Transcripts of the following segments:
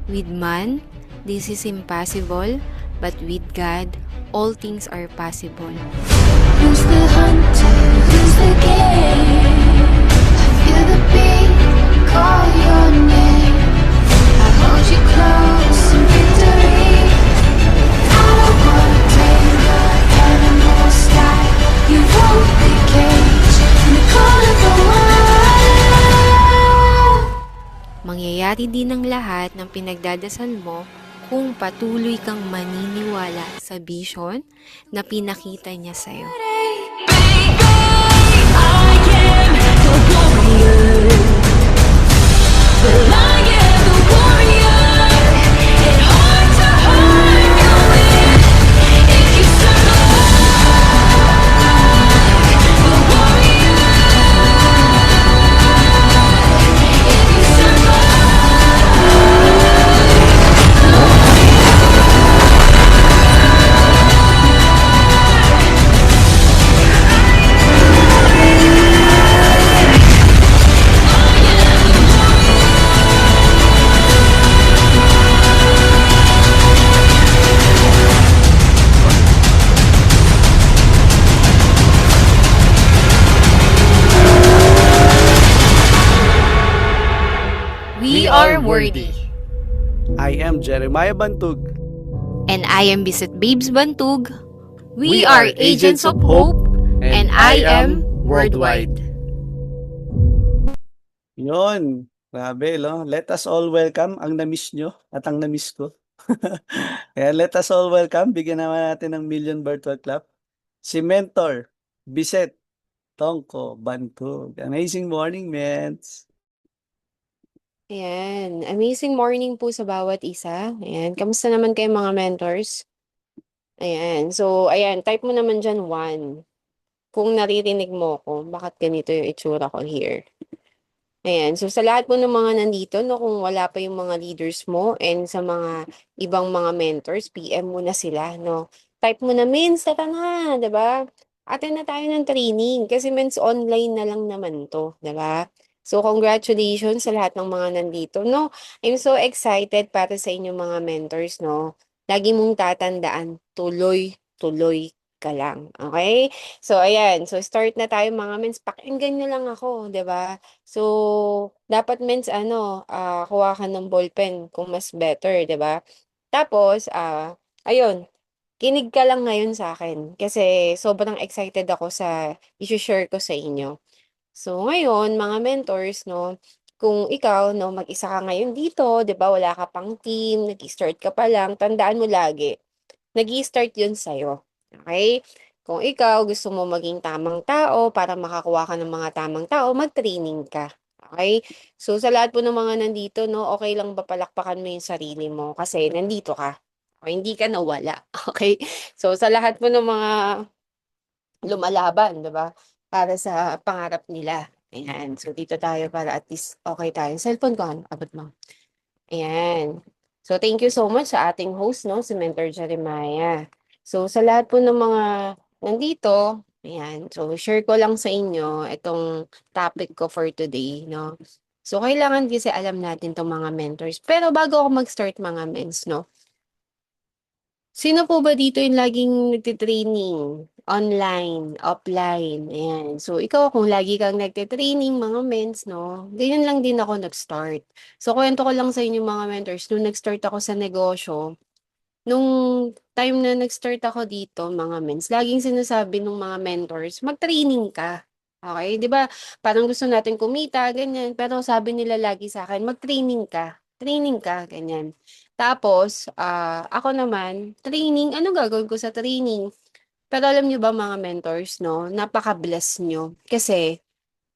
With man, this is impossible, but with God, all things are possible. Who's the hunter? Who's the game? I feel the beat, call your name. I hold you close in victory. I don't wanna tame the animal sky. You won't be caged in the cold of the wild. Mangyayari din ang lahat ng pinagdadasal mo kung patuloy kang maniniwala sa vision na pinakita niya sa'yo. We are worthy. I am Jeremiah Bantug. And I am Bisit Babes Bantug. We are Agents of Hope, and I am worldwide. Yun. Grabe, no? Let us all welcome ang na-miss nyo at ang na-miss ko. Kaya let us all welcome. Bigyan naman natin ng million virtual clap. Si Mentor, Biset, Tongko, Bantug. Amazing morning, mens. Ayan, amazing morning po sa bawat isa. Ayan, kamusta naman kayo mga mentors? Ayan, so ayan, type mo naman dyan 1. Kung naririnig mo ko, bakit ganito yung itsura ko here? Ayan, so sa lahat po ng mga nandito, no, kung wala pa yung mga leaders mo and sa mga ibang mga mentors, PM mo na sila, no. Type mo na, Mins, tara na, 'di ba? Attend na tayo ng training kasi Mins online na lang naman 'to, 'di ba? So congratulations sa lahat ng mga nandito, no. I'm so excited para sa inyong mga mentors, no. Lagi mong tatandaan, tuloy-tuloy ka lang, okay? So ayan, so start na tayo mga Mins. Pakinggan niyo lang ako, 'di ba? So, dapat means ano, kuha ka ng ballpen kung mas better, 'di ba? Tapos, ayun, kinig ka lang ngayon sa akin kasi sobrang excited ako sa i-share ko sa inyo. So, ngayon, mga mentors, no, kung ikaw, no, mag-isa ka ngayon dito, 'di ba, wala ka pang team, nag-start ka pa lang, tandaan mo lagi, nag-i-start 'yun sa'yo. Okay? Kung ikaw gusto mo maging tamang tao para makakuha ka ng mga tamang tao, mag-training ka. Okay? So, sa lahat po ng mga nandito, no, okay lang ba palakpakan mo yung sarili mo kasi nandito ka. O, hindi ka nawala. Okay? So, sa lahat po ng mga lumalaban, 'di ba? Para sa pangarap nila. Ayan. So, dito tayo para at least okay tayo. Cellphone ko, ano? Abot mo. Ayan. So, thank you so much sa ating host, no, si Mentor Jeremiah. So, sa lahat po ng mga nandito, ayan, so share ko lang sa inyo itong topic ko for today, no. So, kailangan kasi alam natin itong mga mentors. Pero bago ako mag-start mga mens, no, sino po ba dito yung laging nagtitraining? Online, offline, ayan. So, ikaw kung lagi kang nagtitraining, mga mens, no? Ganyan lang din ako nag-start. So, kwento ko lang sa inyo mga mentors, nung nag-start ako sa negosyo, nung time na nag-start ako dito, mga mens, laging sinasabi ng mga mentors, mag-training ka. Okay? 'Di ba? Parang gusto natin kumita, ganyan. Pero sabi nila lagi sa akin, mag-training ka. Training ka, ganyan. Tapos, ako naman, training, ano gagawin ko sa training? Pero alam niyo ba mga mentors, no, napaka-bless niyo. Kasi,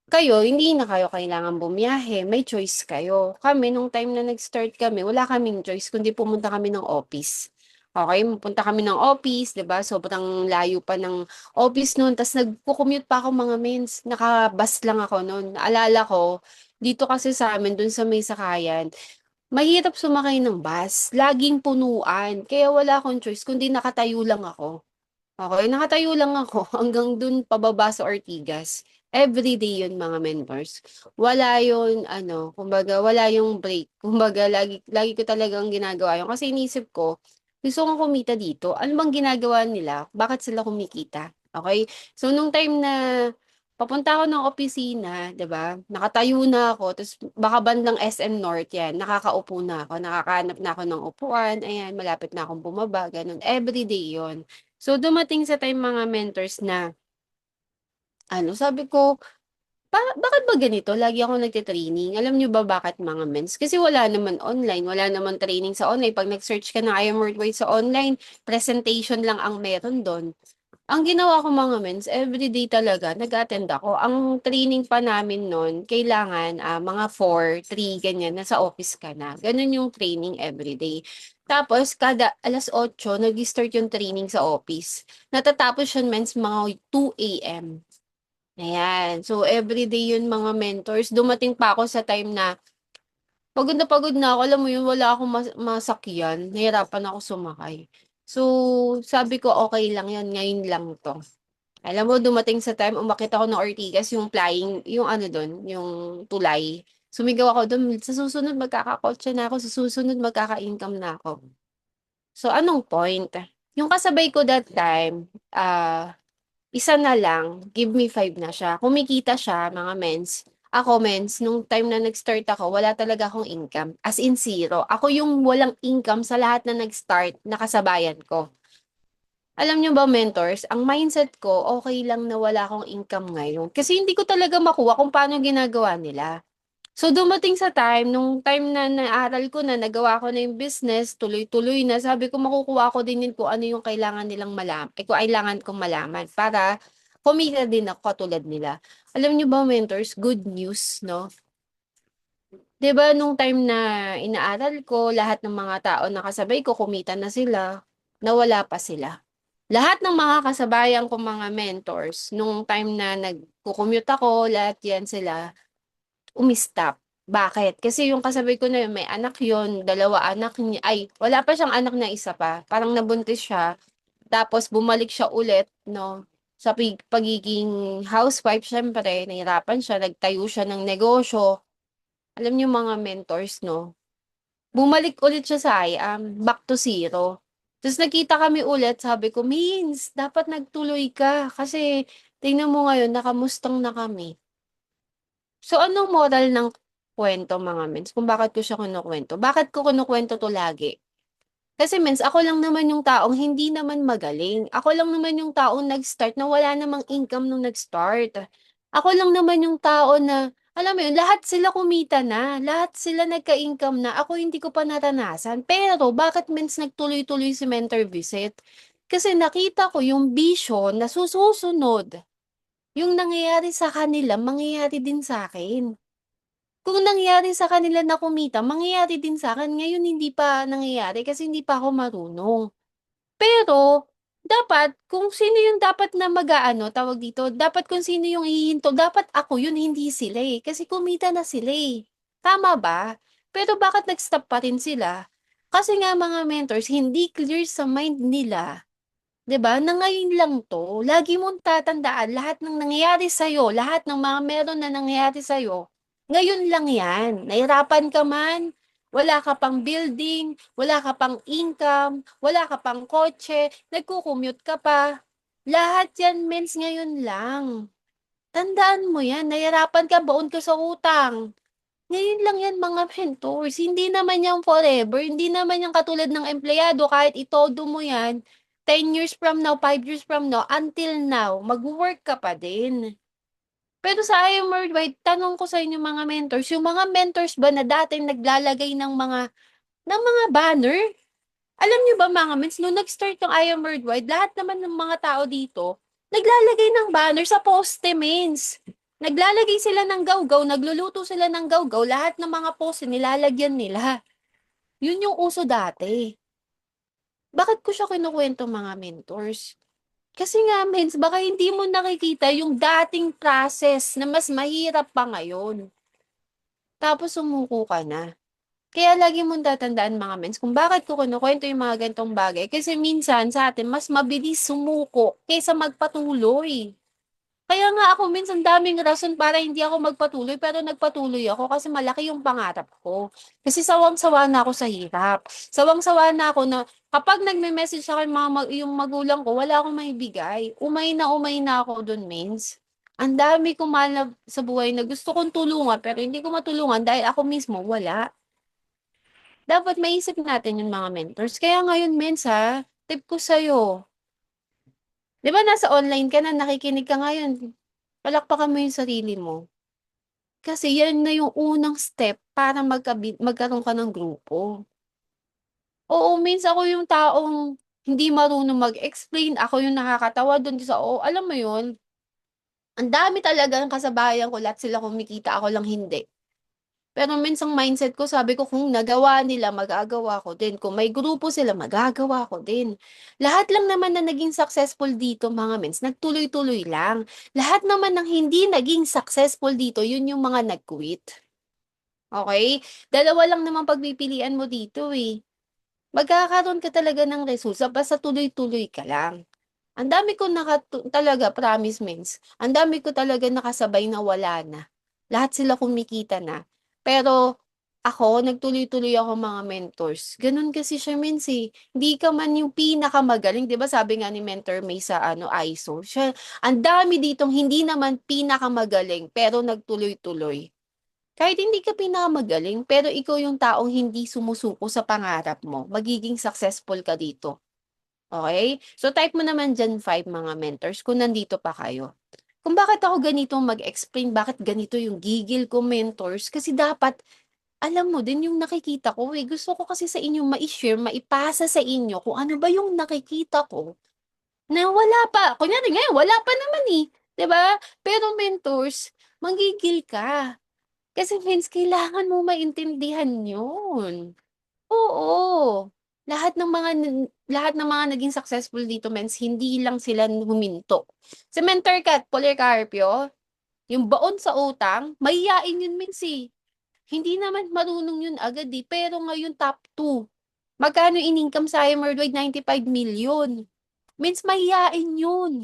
kayo, hindi na kayo kailangan bumiyahe, may choice kayo. Kami, nung time na nag-start kami, wala kaming choice, kundi pumunta kami ng office. Okay, punta kami ng office, 'di ba? Sobrang layo pa ng office noon. Tapos nagko-commute pa ako mga mens. Naka-bus lang ako noon. Naalala ko, dito kasi sa amin, dun sa may sakayan, mahirap sumakay ng bus. Laging punuan. Kaya wala akong choice, kundi nakatayo lang ako. Okay, nakatayo lang ako hanggang dun pababa sa Ortigas. Everyday yun mga mentors. Wala yun, ano, kumbaga, wala yung break. Kumbaga, lagi ko talagang ginagawa yun. Kasi inisip ko, gusto kong kumita dito. Ano bang ginagawa nila? Bakit sila kumikita? Okay? So, nung time na papunta ako ng opisina, 'di ba? Nakatayo na ako, tapos baka bandang SM North 'yan, nakakaupo na ako, nakakahanap na ako ng upuan, ayan, malapit na akong bumaba, ganun. Everyday 'yon. So dumating sa time mga mentors na ano, sabi ko, bakit ba ganito? Lagi ako nagte-training. Alam niyo ba bakit mga mens? Kasi wala naman online, wala naman training sa online. Pag nag-search ka ng I am Worldwide sa online, presentation lang ang meron doon. Ang ginawa ko mga mens, everyday talaga, nag-attend ako. Ang training pa namin nun, kailangan mga 4, 3, ganyan, nasa office ka na. Ganun yung training everyday. Tapos, kada alas 8, nag-start yung training sa office. Natatapos yun, mens, mga 2 a.m. Ayan. So, everyday yun mga mentors. Dumating pa ako sa time na pagod na ako. Alam mo yun, wala akong masakyan. Nahirapan ako sumakay. So, sabi ko, okay lang yan. Ngayon lang to. Alam mo, dumating sa time, umakit ako ng Ortigas, yung flying, yung ano doon, yung tulay. Sumigaw ako doon, sa susunod magkakakotse na ako, sa susunod magkaka-income na ako. So, anong point? Yung kasabay ko that time, isa na lang, give me 5 na siya. Kumikita siya, mga mens. Ako, mens, nung time na nag-start ako, wala talaga akong income. As in zero. Ako yung walang income sa lahat na nag-start, nakasabayan ko. Alam niyo ba, mentors, ang mindset ko, okay lang na wala akong income ngayon. Kasi hindi ko talaga makuha kung paano ginagawa nila. So, dumating sa time, nung time na naaral ko na, nagawa ko na yung business, tuloy-tuloy na, sabi ko, makukuha ko din yun kung ano yung kailangan nilang malaman, kung kailangan kong malaman, para kumita din ako katulad nila. Alam niyo ba, mentors, good news, no? 'Di ba nung time na inaaral ko, lahat ng mga tao na kasabay ko, kumita na sila, nawala pa sila. Lahat ng mga kasabayan kong mga mentors, nung time na nagko-commute ako, lahat yan sila, umistop. Bakit? Kasi yung kasabay ko na yun, may anak yun, dalawa anak niya, ay, wala pa siyang anak na isa pa. Parang nabuntis siya, tapos bumalik siya ulit, no? Sa pagiging housewife, syempre, nahirapan siya, nagtayo siya ng negosyo. Alam niyo mga mentors, no? Bumalik ulit siya sa back to zero. Tapos nakita kami ulit, sabi ko, Means, dapat nagtuloy ka. Kasi, tingnan mo ngayon, nakamustang na kami. So, anong moral ng kwento, mga mens? Kung bakit ko siya kinukwento? Bakit ko kinukwento to lagi? Kasi mens, ako lang naman yung taong hindi naman magaling. Ako lang naman yung taong nag-start na wala namang income nung nag-start. Ako lang naman yung tao na, alam mo yun, lahat sila kumita na. Lahat sila nagka-income na. Ako hindi ko pa naranasan. Pero, bakit mens nagtuloy-tuloy si mentor visit? Kasi nakita ko yung vision na susunod. Yung nangyayari sa kanila, mangyayari din sa akin. Kung nangyari sa kanila na kumita, mangyayari din sa akin. Ngayon hindi pa nangyayari kasi hindi pa ako marunong. Pero, dapat, kung sino yung dapat na mag-aano, tawag dito, dapat kung sino yung hihinto, dapat ako yun, hindi sila eh. Kasi kumita na sila eh. Tama ba? Pero bakit nag-stop pa rin sila? Kasi nga mga mentors, hindi clear sa mind nila. 'Di ba, na ngayon lang 'to, lagi mong tatandaan lahat ng nangyayari sa'yo, lahat ng mga meron na nangyayari sa'yo, ngayon lang 'yan. Nahirapan ka man, wala ka pang building, wala ka pang income, wala ka pang kotse, nagko-commute ka pa. Lahat 'yan mens ngayon lang. Tandaan mo 'yan, nahirapan ka, baon ka sa utang. Ngayon lang 'yan mga mentors, hindi naman 'yan forever, hindi naman 'yan katulad ng empleyado kahit itodo mo 'yan, 10 years from now, 5 years from now, until now, magwo-work ka pa din. Pero sa I Am Worldwide, tanong ko sa inyo mga mentors, yung mga mentors ba na dating naglalagay ng mga banner? Alam niyo ba mga mens, nung nag-start yung I Am Worldwide, lahat naman ng mga tao dito, naglalagay ng banner sa poste, mens. Naglalagay sila ng gawgaw, nagluluto sila ng gawgaw, lahat ng mga poste nilalagyan nila. Yun yung uso dati. Bakit ko siya kinukwento mga mentors? Kasi nga, mens, baka hindi mo nakikita yung dating process na mas mahirap pa ngayon. Tapos sumuko ka na. Kaya lagi mong tatandaan mga mens kung bakit ko kinukwento yung mga gantong bagay. Kasi minsan sa atin, mas mabilis sumuko kaysa magpatuloy. Kaya nga ako minsan daming rason para hindi ako magpatuloy pero nagpatuloy ako kasi malaki yung pangarap ko. Kasi sawang-sawa na ako sa hirap. Sawang-sawa na ako na kapag nagme-message sa'kin yung magulang ko, wala akong maibigay. Umay na ako dun, Mins. Ang dami kong mahal na sa buhay na gusto kong tulungan pero hindi ko matulungan dahil ako mismo wala. Dapat maisip natin yung mga mentors. Kaya ngayon, Mins ha, tip ko sa'yo. Di ba nasa online ka na, nakikinig ka ngayon, palakpakan mo yung sarili mo. Kasi yan na yung unang step para magkaroon ka ng grupo. Oo, minsan ako yung taong hindi marunong mag-explain. Ako yung nakakatawa doon sa, oo, alam mo yun, ang dami talaga ng kasabayan ko, lahat sila kumikita, ako lang hindi. Pero minsang mindset ko, sabi ko, kung nagawa nila, magagawa ko din. Kung may grupo sila, magagawa ko din. Lahat lang naman na naging successful dito, mga mens, nagtuloy-tuloy lang. Lahat naman ng hindi naging successful dito, yun yung mga nag-quit. Okay? Dalawa lang naman pagpipilian mo dito eh. Magkakaroon ka talaga ng resulta basta tuloy-tuloy ka lang. Ang dami ko talaga, promise mens, ang dami ko talaga nakasabay na wala na. Lahat sila kumikita na. Pero ako, nagtuloy-tuloy ako mga mentors. Ganun kasi siya mens eh. Hindi ka man yung pinakamagaling. 'Di ba sabi nga ni Mentor May sa ISO, siya, ang dami ditong hindi naman pinakamagaling pero nagtuloy-tuloy. Kahit hindi ka pinakamagaling, pero ikaw yung taong hindi sumusuko sa pangarap mo, magiging successful ka dito. Okay? So type mo naman dyan 5 mga mentors kung nandito pa kayo. Kung bakit ako ganito mag-explain, bakit ganito yung gigil ko mentors, kasi dapat alam mo din yung nakikita ko eh. Gusto ko kasi sa inyo ma-share, maipasa sa inyo kung ano ba yung nakikita ko na wala pa. Kunyari ngayon, wala pa naman eh. 'Di ba? Pero mentors, manggigil ka. Kasi friends, kailangan mo maintindihan yun. Oo. Lahat ng mga naging successful dito, mens, hindi lang sila huminto. Si Mentor Kat Policarpio, yung baon sa utang, mahiyain yun, mens, eh. Hindi naman marunong yun agad, eh. Pero ngayon, top 2. Magkano in-income sa worldwide? 95 million. Mens, mahiyain yun.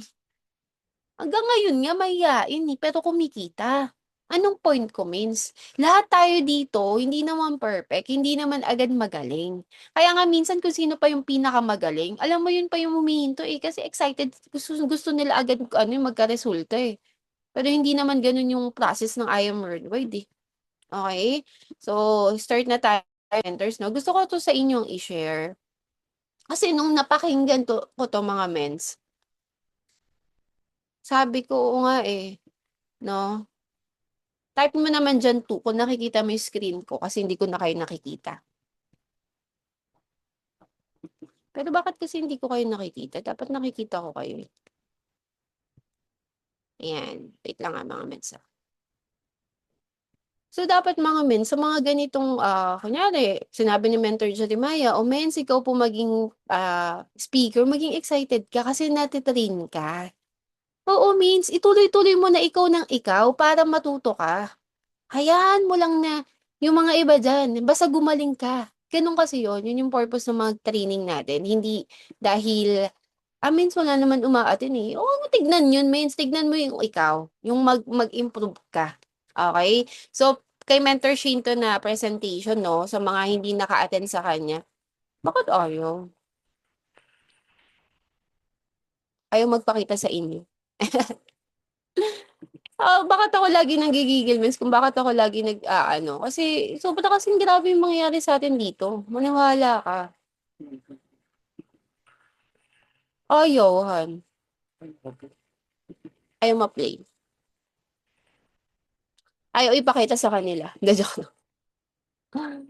Hanggang ngayon nga mahiyain eh, pero kumikita. Anong point ko, Mins? Lahat tayo dito, hindi naman perfect, hindi naman agad magaling. Kaya nga minsan kung sino pa yung pinakamagaling, alam mo yun pa yung humihinto eh, kasi excited, gusto nila agad magka-resulta eh. Pero hindi naman ganun yung process ng I Am Worldwide eh. Okay? So, start na tayo, mentors, no? Gusto ko to sa inyong i-share. Kasi nung napakinggan ko to mga mens, sabi ko, oo nga eh, no? Type mo naman dyan 2 kung nakikita mo yung screen ko kasi hindi ko na kayo nakikita. Pero bakit kasi hindi ko kayo nakikita? Dapat nakikita ko kayo. Ayan. Wait lang nga mga mensa. So, dapat mga men, sa mga ganitong, kunyari, sinabi ni Mentor Jeremiah, o mens, ikaw po maging speaker, maging excited ka kasi natitrain ka. Oo, means, ituloy-tuloy mo na ikaw ng ikaw para matuto ka. Hayaan mo lang na yung mga iba dyan, basta gumaling ka. Ganun kasi yun yung purpose ng mga training natin. Hindi dahil, means wala naman umaatin eh. Oo, tignan yun, means tignan mo yung ikaw, yung mag-improve ka. Okay? So, kay Mentor Shane to na presentation, no, sa mga hindi naka-attend sa kanya, bakit ayaw? Ayaw magpakita sa inyo. Bakit ako lagi nanggigigil, miss, kung bakit ako lagi kasi sobra kasing grabe yung mangyayari sa atin dito. Maniwala ka. Ayaw, han. Ayaw ma-play. Ayaw ipakita sa kanila. Hindi, joke lang.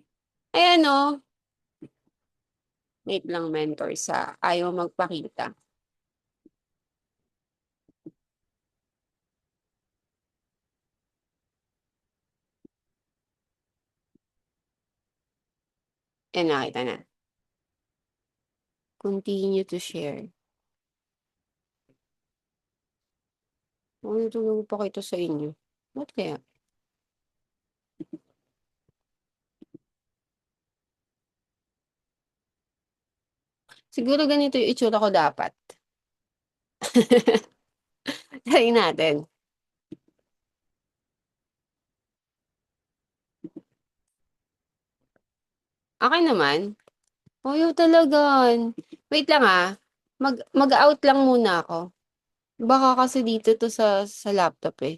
Ayan, no. Wait lang, mentor, sa ayaw magpakita. Ayan, nakita na. Continue to share. Ano ito nagpakita sa inyo? Ba't kaya? Siguro ganito yung itsura ko dapat. Try natin. Akin naman. Ayaw talaga. Wait lang ah. Mag-out lang muna ako. Baka kasi dito to sa laptop eh.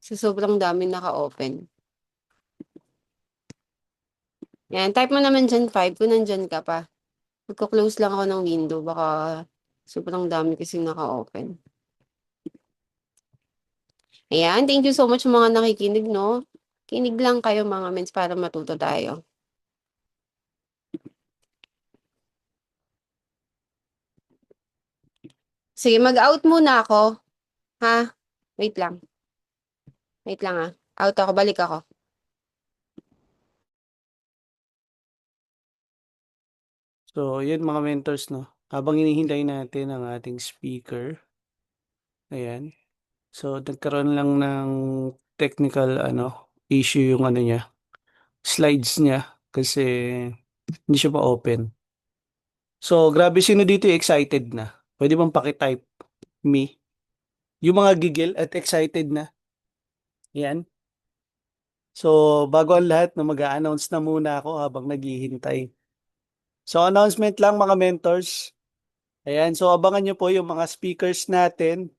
Sa sobrang dami naka-open. Yan, type mo naman dyan 5 kung nandyan ka pa. Magko-close lang ako ng window. Baka sobrang dami kasi naka-open. Ayan, thank you so much sa mga nakikinig, no? Kinig lang kayo mga mens para matuto tayo. Sige, mag-out muna ako. Ha? Wait lang. Wait lang ah. Out ako, balik ako. So, yun mga mentors, no? Habang hinihintay natin ang ating speaker, ayan. So, nagkaroon lang ng technical, issue yung niya, slides niya, kasi hindi siya pa-open. So, grabe, sino dito yung excited na? Pwede bang pakitype me? Yung mga gigil at excited na. Yan. So, bago ang lahat, no, mag-a-announce na muna ako habang naghihintay. So, announcement lang mga mentors. Ayan, so abangan nyo po yung mga speakers natin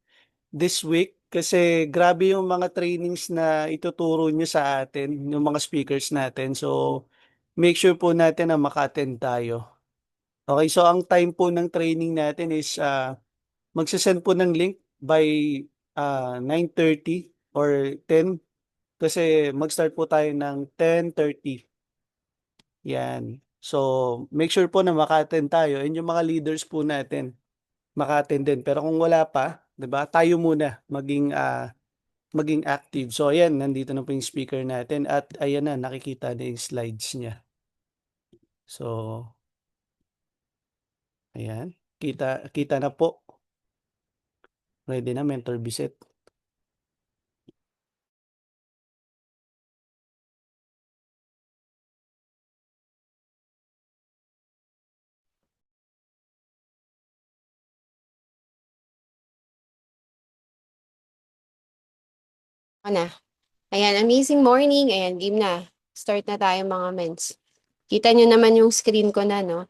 this week kasi grabe yung mga trainings na ituturo nyo sa atin, yung mga speakers natin. So, make sure po natin na maka-attend tayo. Okay, so ang time po ng training natin is magsasend po ng link by 9:30 or 10 kasi mag-start po tayo ng 10:30. Yan. So, make sure po na maka-attend tayo and yung mga leaders po natin maka-attend din. Pero kung wala pa, 'di ba? Tayo muna maging active. So, ayan, nandito na po yung speaker natin at ayan na nakikita na yung slides niya. So, ayan. Kita kita na po. Ready na Mentor Biset. Ako na. Ayan, amazing morning. Ayan, game na. Start na tayo mga mens. Kita nyo naman yung screen ko na, no?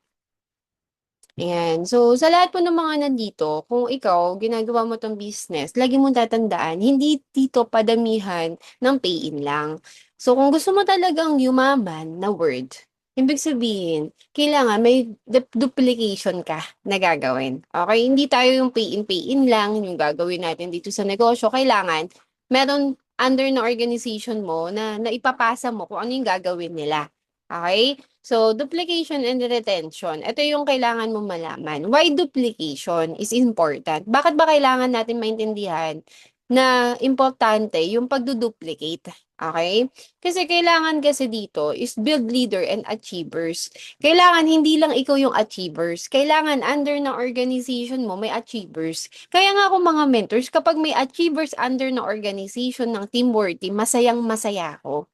Ayan. So, sa lahat po ng mga nandito, kung ikaw, ginagawa mo tong business, lagi mong tatandaan, hindi dito padamihan ng pay-in lang. So, kung gusto mo talagang yumaman na word, ibig sabihin, kailangan may duplication ka na gagawin. Okay? Hindi tayo yung pay-in lang, yung gagawin natin dito sa negosyo. Kailangan, meron under na organization mo na ipapasa mo kung ano yung gagawin nila. Okay? So, duplication and retention. Ito yung kailangan mo malaman. Why duplication is important? Bakit ba kailangan natin maintindihan na importante yung pagduduplicate? Okay? Kasi kailangan kasi dito is build leader and achievers. Kailangan hindi lang ikaw yung achievers. Kailangan under ng organization mo may achievers. Kaya nga ako mga mentors, kapag may achievers under ng organization ng Team Worthy, masayang masaya ako.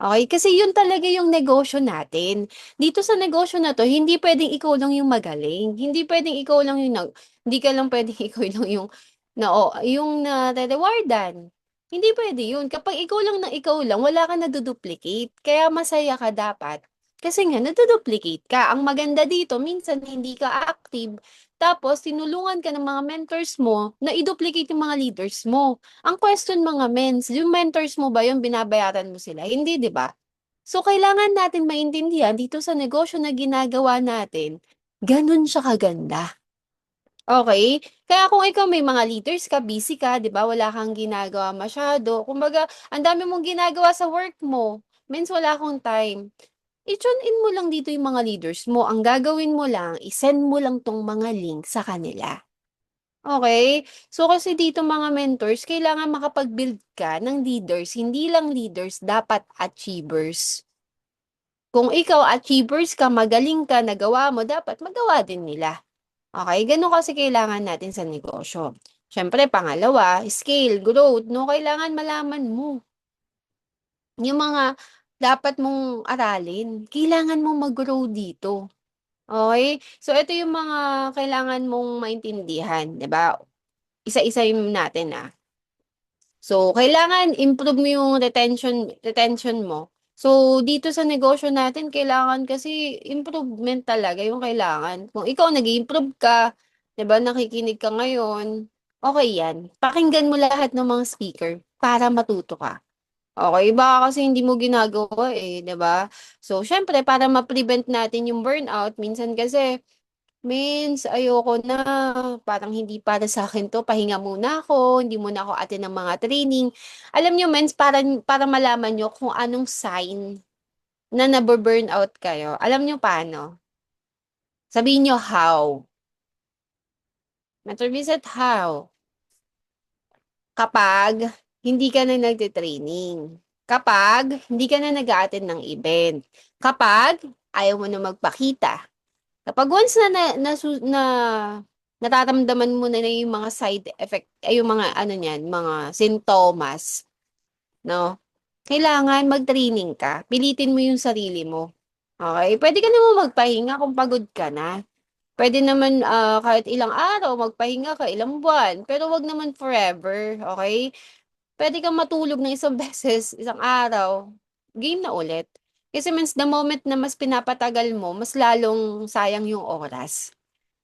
Okay, kasi yun talaga yung negosyo natin. Dito sa negosyo na 'to, hindi puwedeng ikaw lang yung magaling. Hindi puwedeng ikaw lang yung hindi ka lang puwedeng ikaw lang yung yung nare-rewardan. Hindi puwede yun. Kapag ikaw lang, wala kang nadu-duplicate. Kaya masaya ka dapat kasi nga nadu-duplicate ka. Ang maganda dito, minsan hindi ka active, tapos tinulungan ka ng mga mentors mo na i-duplicate yung mga leaders mo. Ang question mga mens, yung mentors mo ba yung binabayaran mo sila? Hindi, 'di ba? So kailangan natin maintindihan dito sa negosyo na ginagawa natin, ganun siya kaganda. Okay? Kaya kung ikaw may mga leaders ka, busy ka, 'di ba? Wala kang ginagawa masyado. Kumbaga, ang dami mong ginagawa sa work mo. Means wala akong time. I-tune in mo lang dito yung mga leaders mo. Ang gagawin mo lang, i-send mo lang tong mga link sa kanila. Okay? So, kasi dito mga mentors, kailangan makapag-build ka ng leaders. Hindi lang leaders, dapat achievers. Kung ikaw achievers ka, magaling ka, nagawa mo, dapat magawa din nila. Okay? Ganun kasi kailangan natin sa negosyo. Siyempre, pangalawa, scale, growth, no? Kailangan malaman mo yung mga dapat mong aralin. Kailangan mong mag-grow dito. Okay? So, ito yung mga kailangan mong maintindihan, di ba? isa-isahin natin So, kailangan improve mo yung retention mo. So, dito sa negosyo natin, kailangan kasi improvement talaga yung kailangan. Kung ikaw nag-improve ka, 'di ba, nakikinig ka ngayon, okay yan. Pakinggan mo lahat ng mga speaker para matuto ka. Okay, baka kasi hindi mo ginagawa 'di ba? So, syempre para ma-prevent natin yung burnout, minsan kasi Means, ayoko na. Parang hindi para sa akin 'to. Pahinga muna ako. Hindi muna ako attend ng mga training. Alam niyo, mens, para malaman niyo kung anong sign na nabu-burnout kayo. Alam niyo paano? Sabihin niyo how. Mr. Vincent, how? Kapag hindi ka na nagte-training. Kapag hindi ka na nag-a-attend ng event. Kapag ayaw mo na magpakita. Kapag once na nararamdaman mo na yung mga side effect, ay yung mga ano niyan, mga sintomas, no? Kailangan mag-training ka. Pilitin mo yung sarili mo. Okay? Pwede ka naman magpahinga kung pagod ka na. Pwede naman kahit ilang araw magpahinga ka, ilang buwan, pero wag naman forever, okay? Pwede kang matulog ng isang beses, isang araw, game na ulit. Kasi means the moment na mas pinapatagal mo, mas lalong sayang yung oras.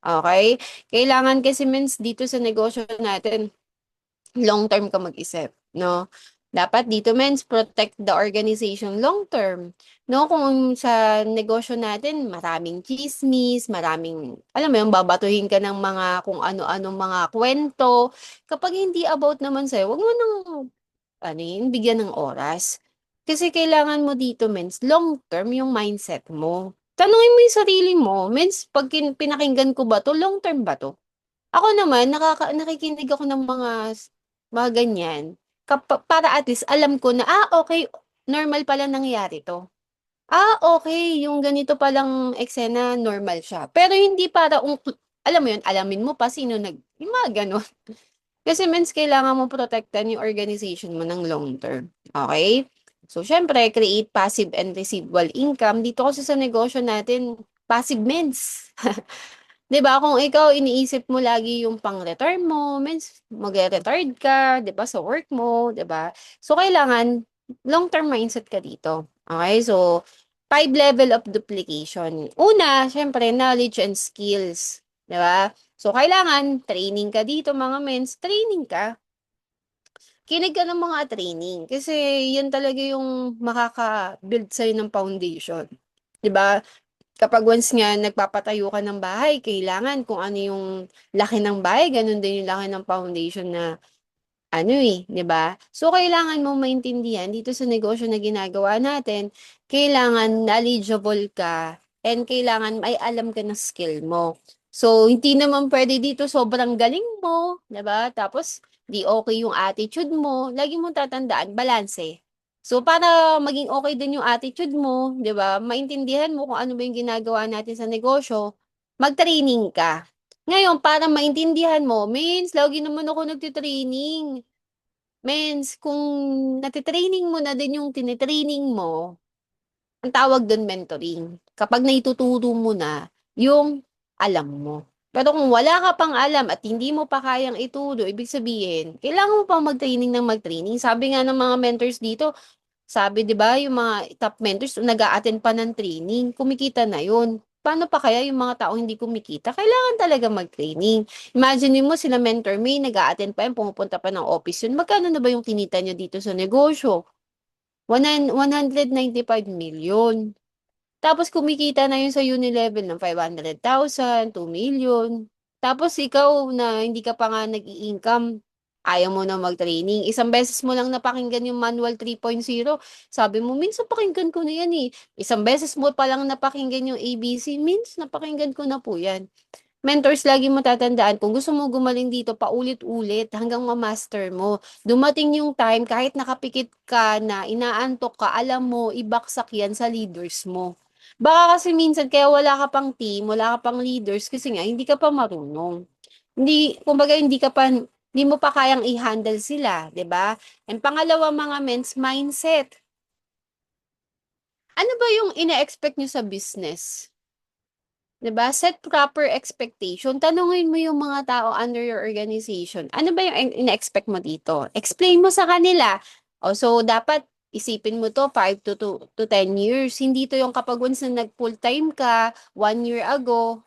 Okay? Kailangan kasi means dito sa negosyo natin, long term ka mag-isip, no? Dapat dito means protect the organization long term. No, kung sa negosyo natin, maraming chismis, maraming, alam mo yung babatuhin ka ng mga kung ano-ano mga kwento. Kapag hindi about naman sa'yo, wag mo nang bigyan ng oras. Kasi kailangan mo dito, mens, long term yung mindset mo. Tanungin mo yung sarili mo, mens, pag pinakinggan ko ba to, long term ba to? Ako naman, nakikinig ako ng mga ganyan. Para at least alam ko na, okay, normal pala nangyari to. Okay, yung ganito palang eksena, normal siya. Pero hindi para, alam mo yun, alamin mo pa sino yung mga ganon. Kasi means kailangan mo protektan yung organization mo ng long term. Okay? So, syempre, create passive and residual income. Dito kasi sa negosyo natin, passive means. 'Di ba? Kung ikaw iniisip mo lagi yung pang-retire mo, means magre-retired ka, 'di ba, sa work mo, 'di ba? So, kailangan long-term mindset ka dito. Okay? So, 5 level of duplication. Una, syempre, knowledge and skills. 'Di ba? So, kailangan training ka dito, mga mens, training ka. Kinig ka ng mga training kasi yan talaga yung makaka-build sa'yo ng foundation. 'Di ba? Kapag once nga nagpapatayo ka ng bahay, kailangan kung ano yung laki ng bahay, ganun din yung laki ng foundation na 'di ba? So, kailangan mo maintindihan dito sa negosyo na ginagawa natin, kailangan knowledgeable ka and kailangan may alam ka ng skill mo. So, hindi naman pwede dito sobrang galing mo, 'di ba? Tapos, di okay yung attitude mo. Lagi mong tatandaan, balanse. So, para maging okay din yung attitude mo, 'di ba? Maintindihan mo kung ano ba yung ginagawa natin sa negosyo, mag-training ka. Ngayon, para maintindihan mo, means lagi naman ako nagte-training. Means kung nati-training mo na din yung tini-training mo, ang tawag dun mentoring. Kapag naituturo mo na yung alam mo. Pero kung wala ka pang alam at hindi mo pa kayang ituro, ibig sabihin, kailangan mo pang mag-training ng mag-training. Sabi nga ng mga mentors dito, sabi 'di ba, yung mga top mentors nag-a-attend pa ng training, kumikita na yun. Paano pa kaya yung mga taong hindi kumikita? Kailangan talaga mag-training. Imagine mo sila mentor may nag-a-attend pa yan, pumupunta pa ng office yun. Magkano na ba yung kinita niya dito sa negosyo? 195 million. Tapos kumikita na yun sa Unilevel ng 500,000, 2 million. Tapos ikaw na hindi ka pa nga nag-i-income, ayaw mo na mag-training. Isang beses mo lang napakinggan yung Manual 3.0. Sabi mo, minsan pakinggan ko na yan eh. Isang beses mo pa lang napakinggan yung ABC, minsan napakinggan ko na po yan. Mentors, lagi mo tatandaan, kung gusto mo gumaling dito, paulit-ulit hanggang ma-master mo. Dumating yung time, kahit nakapikit ka na, inaantok ka, alam mo, ibaksak yan sa leaders mo. Baka kasi minsan, kaya wala ka pang team, wala ka pang leaders, kasi nga, hindi ka pa marunong. Hindi, kumbaga, hindi mo pa kayang i-handle sila, 'di ba? And pangalawa, mga mens, mindset. Ano ba yung ina-expect nyo sa business? 'Di ba? Set proper expectation. Tanungin mo yung mga tao under your organization. Ano ba yung ina-expect mo dito? Explain mo sa kanila. O so dapat isipin mo to 5 to 10 years. Hindi to yung kapag once na nag-full time ka 1 year ago,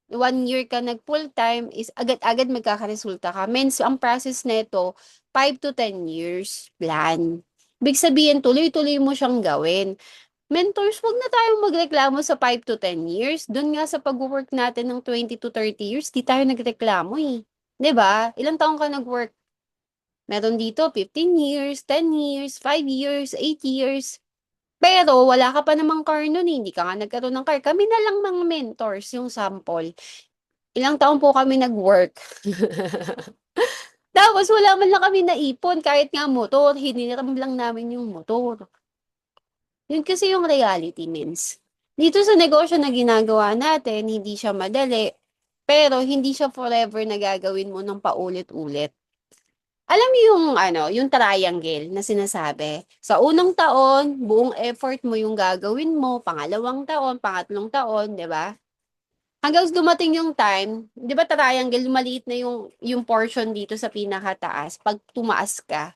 1 year ka nag full time is agad-agad magkakaresulta ka. Means ang process nito 5 to 10 years plan. Ibig sabihin tuloy-tuloy mo siyang gawin. Mentors, wag na tayong magreklamo sa 5 to 10 years. Doon nga sa pag-work natin ng 20 to 30 years, di tayo nagreklamo eh. 'Di ba? Ilang taon ka nag-work? Meron dito 15 years, 10 years, 5 years, 8 years. Pero wala ka pa namang car nun eh. Hindi ka nga nagkaroon ng car. Kami na lang mga mentors, yung sample. Ilang taon po kami nag-work. Tapos wala man lang kami naipon kahit nga motor. Hiniram lang namin yung motor. Yun kasi yung reality, means. Dito sa negosyo na ginagawa natin, hindi siya madali, pero hindi siya forever na gagawin mo ng paulit-ulit. Alam mo yung yung triangle na sinasabi. Sa unang taon, buong effort mo yung gagawin mo, pangalawang taon, pangatlong taon, 'di ba? Hanggang dumating yung time, 'di ba triangle, maliit na yung portion dito sa pinakataas pag tumaas ka.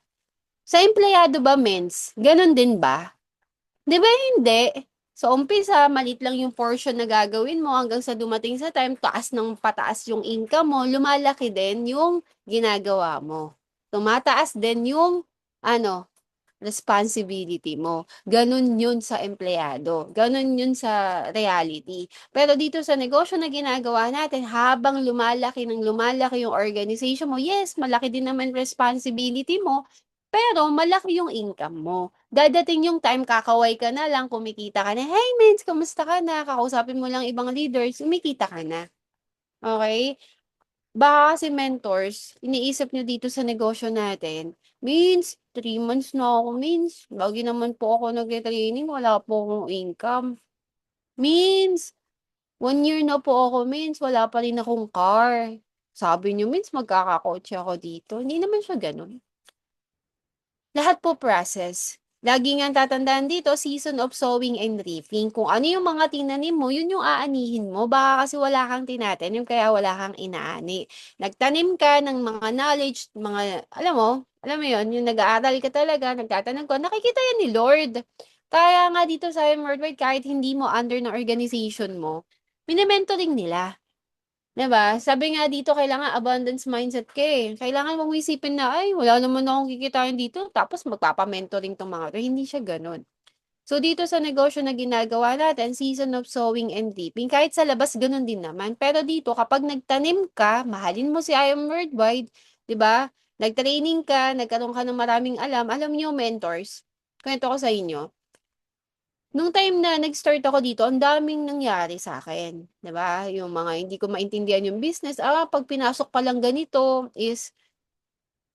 Sa empleyado ba, mens? Ganon din ba? 'Di ba hindi? So, umpisa, malit lang yung portion na gagawin mo hanggang sa dumating sa time, taas ng pataas yung income mo, lumalaki din yung ginagawa mo. Tumataas din yung, ano, responsibility mo. Ganun yun sa empleyado. Ganun yun sa reality. Pero dito sa negosyo na ginagawa natin, habang lumalaki yung organization mo, yes, malaki din naman responsibility mo, pero malaki yung income mo. Dadating yung time, kakaway ka na lang, kumikita ka na, hey, mens, kamusta ka na? Kakausapin mo lang ibang leaders, kumikita ka na. Okay? Baka kasi mentors, iniisip nyo dito sa negosyo natin, means, 3 months na ako, means, lagi naman po ako nag-training, wala po akong income. Means, 1 year na po ako, means, wala pa rin akong car. Sabi nyo, means, magkakakotse ako dito. Hindi naman siya ganun. Lahat po process. Lagi nga tatandaan dito, season of sowing and reaping. Kung ano yung mga tinanim mo, yun yung aanihin mo. Baka kasi wala kang tinanim, kaya wala kang inaani. Nagtanim ka ng mga knowledge, mga, alam mo yun, yung nag-aaral ka talaga, nagtatanong ko, nakikita yan ni Lord. Kaya nga dito sa Worldwide, kahit hindi mo under ng organization mo, minimentoring nila. 'Di ba? Sabi nga dito kailangan abundance mindset ka eh. Kailangan mong isipin na, ay, wala naman akong kikitain dito, tapos magpapa-mentoring 'tong mga 'to. Hindi siya gano'n. So, dito sa negosyo na ginagawa natin, season of sowing and reaping, kahit sa labas gano'n din naman. Pero dito, kapag nagtanim ka, mahalin mo si I Am Worldwide, 'di ba? Nag-training ka, nagkaroon ka ng maraming alam niyo mentors, kuwento ko sa inyo. Nung time na nag-start ako dito, ang daming nangyari sa akin, 'di ba? Yung mga hindi ko maintindihan yung business, 'pag pinasok pa lang ganito is,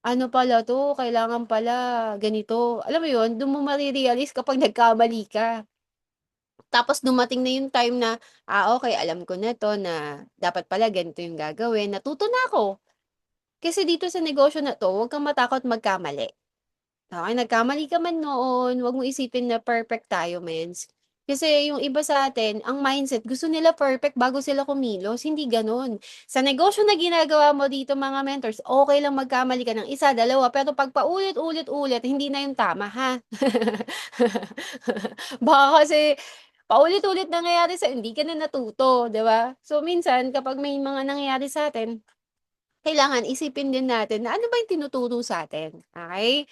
ano pala 'to, kailangan pala ganito. Alam mo yun, dun mo mare-realize kapag nagkamali ka. Tapos dumating na yung time na, okey, alam ko na 'to na dapat pala ganito yung gagawin, natuto na ako. Kasi dito sa negosyo na 'to, huwag kang matakot magkamali. Okey, nagkamali ka man noon, wag mo isipin na perfect tayo, mens. Kasi yung iba sa atin, ang mindset gusto nila perfect bago sila kumilos, hindi gano'n. Sa negosyo na ginagawa mo dito mga mentors, okey lang magkamali ka ng isa, dalawa, pero 'pag paulit-ulit-ulit, hindi na yun tama, ha? Baka kasi paulit-ulit nangyayari hindi ka na natuto, 'di ba? So, minsan kapag may mga nangyayari sa'tin, kailangan isipin din natin na ano ba yung tinuturo sa'tin, okey?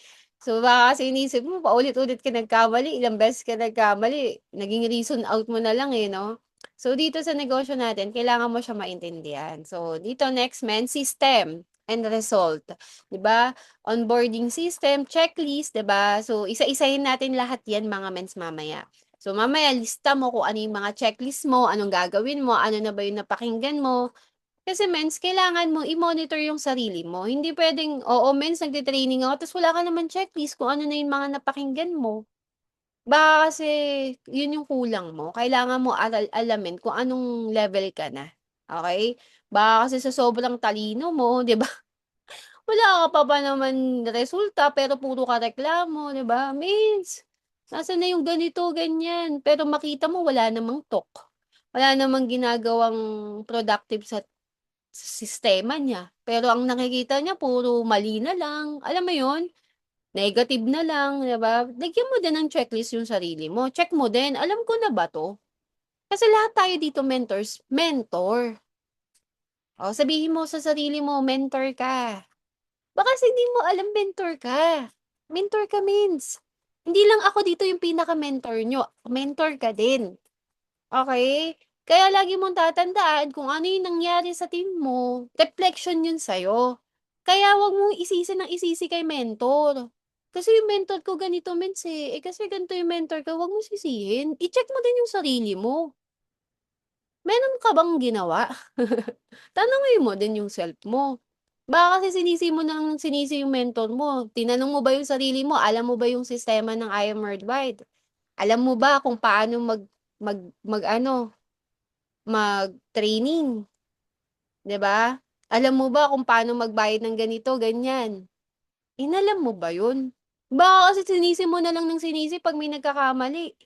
So, baka kasi iniisip mo paulit-ulit ka nagkamali, ilang beses ka nagkamali, naging reason out mo na lang, eh, 'no? So, dito sa negosyo natin kailangan mo siya maintindihan. So, dito next system and result, 'di ba? Onboarding system, checklist, 'di ba? So, isa-isahin natin lahat 'yan mga mens mamaya. So, mamaya lista mo kung ano yung mga checklist mo, anong gagawin mo, ano na ba yung napakinggan mo. Kasi mens, kailangan mo i-monitor yung sarili mo. Hindi puwedeng, oo, mens nagte-training ako ta's wala ka naman checklist kung ano na yung mga napakinggan mo. Baka kasi yun yung kulang mo. Kailangan mo alamin kung anong level ka na, okey? Baka kasi sa sobrang talino mo, 'di ba, wala ka pa naman resulta pero puro ka reklamo, 'di ba? Mens, nasaan na yung ganito, ganyan, pero makita mo wala namang tok. wala namang ginagawang productive sa sistema niya. Pero ang nakikita niya puro mali na lang, alam mo 'yun? Negative na lang, 'di ba? Lagyan mo din ng checklist yung sarili mo. Check mo din, alam ko na ba 'to? Kasi lahat tayo dito mentors, mentor. O, sabihin mo sa sarili mo, mentor ka. Baka kasi hindi mo alam mentor ka. Mentor ka means, hindi lang ako dito yung pinaka-mentor nyo. Mentor ka din. Okay? Kaya lagi mong tatandaan kung ano yung nangyari sa team mo, reflection yun sa'yo. Kaya wag mong isisi ng isisi kay mentor. Kasi yung mentor ko ganito means eh. Kasi ganito yung mentor ko, wag mo sisihin. I-check mo din yung sarili mo. Meron ka bang ginawa? Tanungin mo din yung self mo. Baka kasi sinisi mo ng sinisi yung mentor mo. Tinanong mo ba yung sarili mo? Alam mo ba yung sistema ng I Am Worldwide? Alam mo ba kung paano mag mag-training, 'di ba? Alam mo ba kung paano magbayad ng ganito, ganyan? Inalam mo ba yun? Baka kasi sinisi mo na lang ng sinisi 'pag may nagkakamali.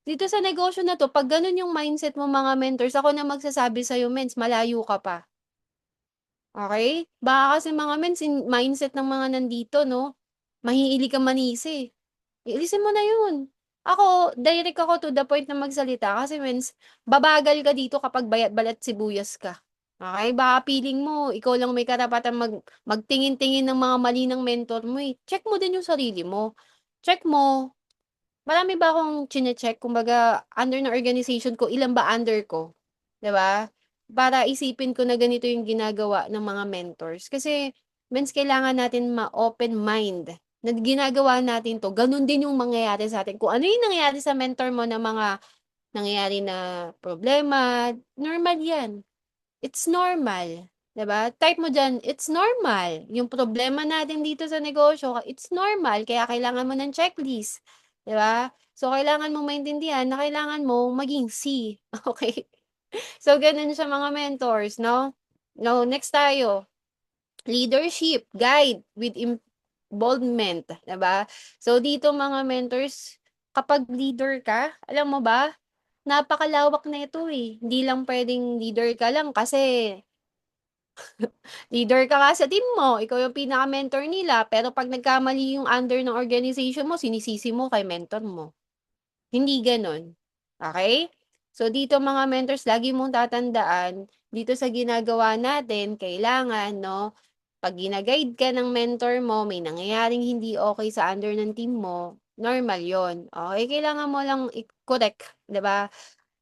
Dito sa negosyo na 'to, 'pag gano'n yung mindset mo mga mentors, ako na magsasabi sa'yo, mens, malayo ka pa. Okey? Baka kasi mga mens mindset ng mga nandito 'no, mahilig kang manisi. Ilisin mo na yun. Ako, direct ako to the point na magsalita kasi mens, babagal ka dito kapag balat sibuyas ka. Okey? Baka feeling mo ikaw lang may karapatan magtingin-tingin ng mga mali ng mentor mo, eh. Check mo din yung sarili mo. Check mo, marami ba akong chine-check kumbaga under ng organization ko, ilan ba under ko, 'di ba? Para isipin ko na ganito yung ginagawa ng mga mentors. Kasi mens kailangan natin ma-open mind na ginagawa natin 'to, gano'n din yung mangyayari sa atin. Kung ano yung nangyayari sa mentor mo na mga nangyayari na problema, normal 'yan. It's normal, 'di ba? Type mo diyan, "It's normal." Yung problema natin dito sa negosyo, it's normal kaya kailangan mo ng checklist, 'di ba? So, kailangan mong maintindihan na kailangan mong maging C, okey? So, gano'n siya mga mentors 'no? Now, next tayo, leadership, guide with involvement, 'di ba? So, dito mga mentors, kapag leader ka, alam mo ba, napakalawak nito, eh. Hindi lang puwedeng leader ka lang kasi leader ka nga sa team mo, ikaw yung pinaka-mentor nila, pero 'pag nagkamali yung under ng organization mo, sinisisi mo kay mentor mo. Hindi gano'n, okey? So, dito mga mentors, lagi mong tatandaan, dito sa ginagawa natin kailangan 'no, 'pag gina-guide ka ng mentor mo, may nangyayaring hindi okey sa under ng team mo, normal 'yon, okey? Kailangan mo lang i-correct, 'di ba?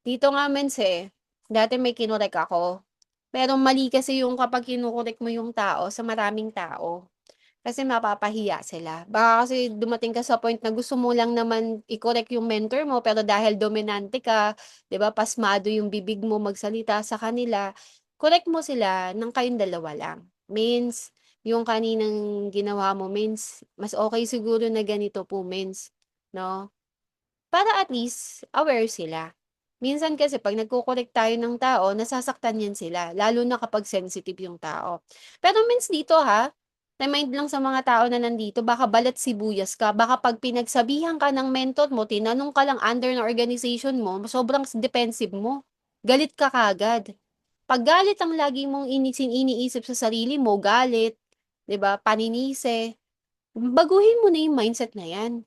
Dito nga mens, eh, dati may kinorek ako. Pero mali kasi yung kapag kino-correct mo yung tao sa maraming tao, kasi mapapahiya sila. Baka kasi dumating ka sa point na gusto mo lang naman i-correct yung mentor mo, pero dahil dominante ka, 'di ba, pasmado yung bibig mo magsalita sa kanila, correct mo sila ng kayong dalawa lang. Means, yung kaninang ginawa mo means, mas okey siguro na ganito po means, 'no? Para at least aware sila. Minsan kasi 'pag nagko-correct tayo ng tao, nasasaktan 'yan sila, lalo na kapag sensitive yung tao. Pero means dito ha, remind lang sa mga tao na nandito, baka balat sibuyas ka, baka 'pag pinagsabihan ka ng mentor mo, tinanong ka lang under ng organization mo, sobrang defensive mo, galit ka kaagad. 'Pag galit ang lagi mong iniisip sa sarili mo, galit, 'di ba, paninisi, baguhin mo na yung mindset na 'yan.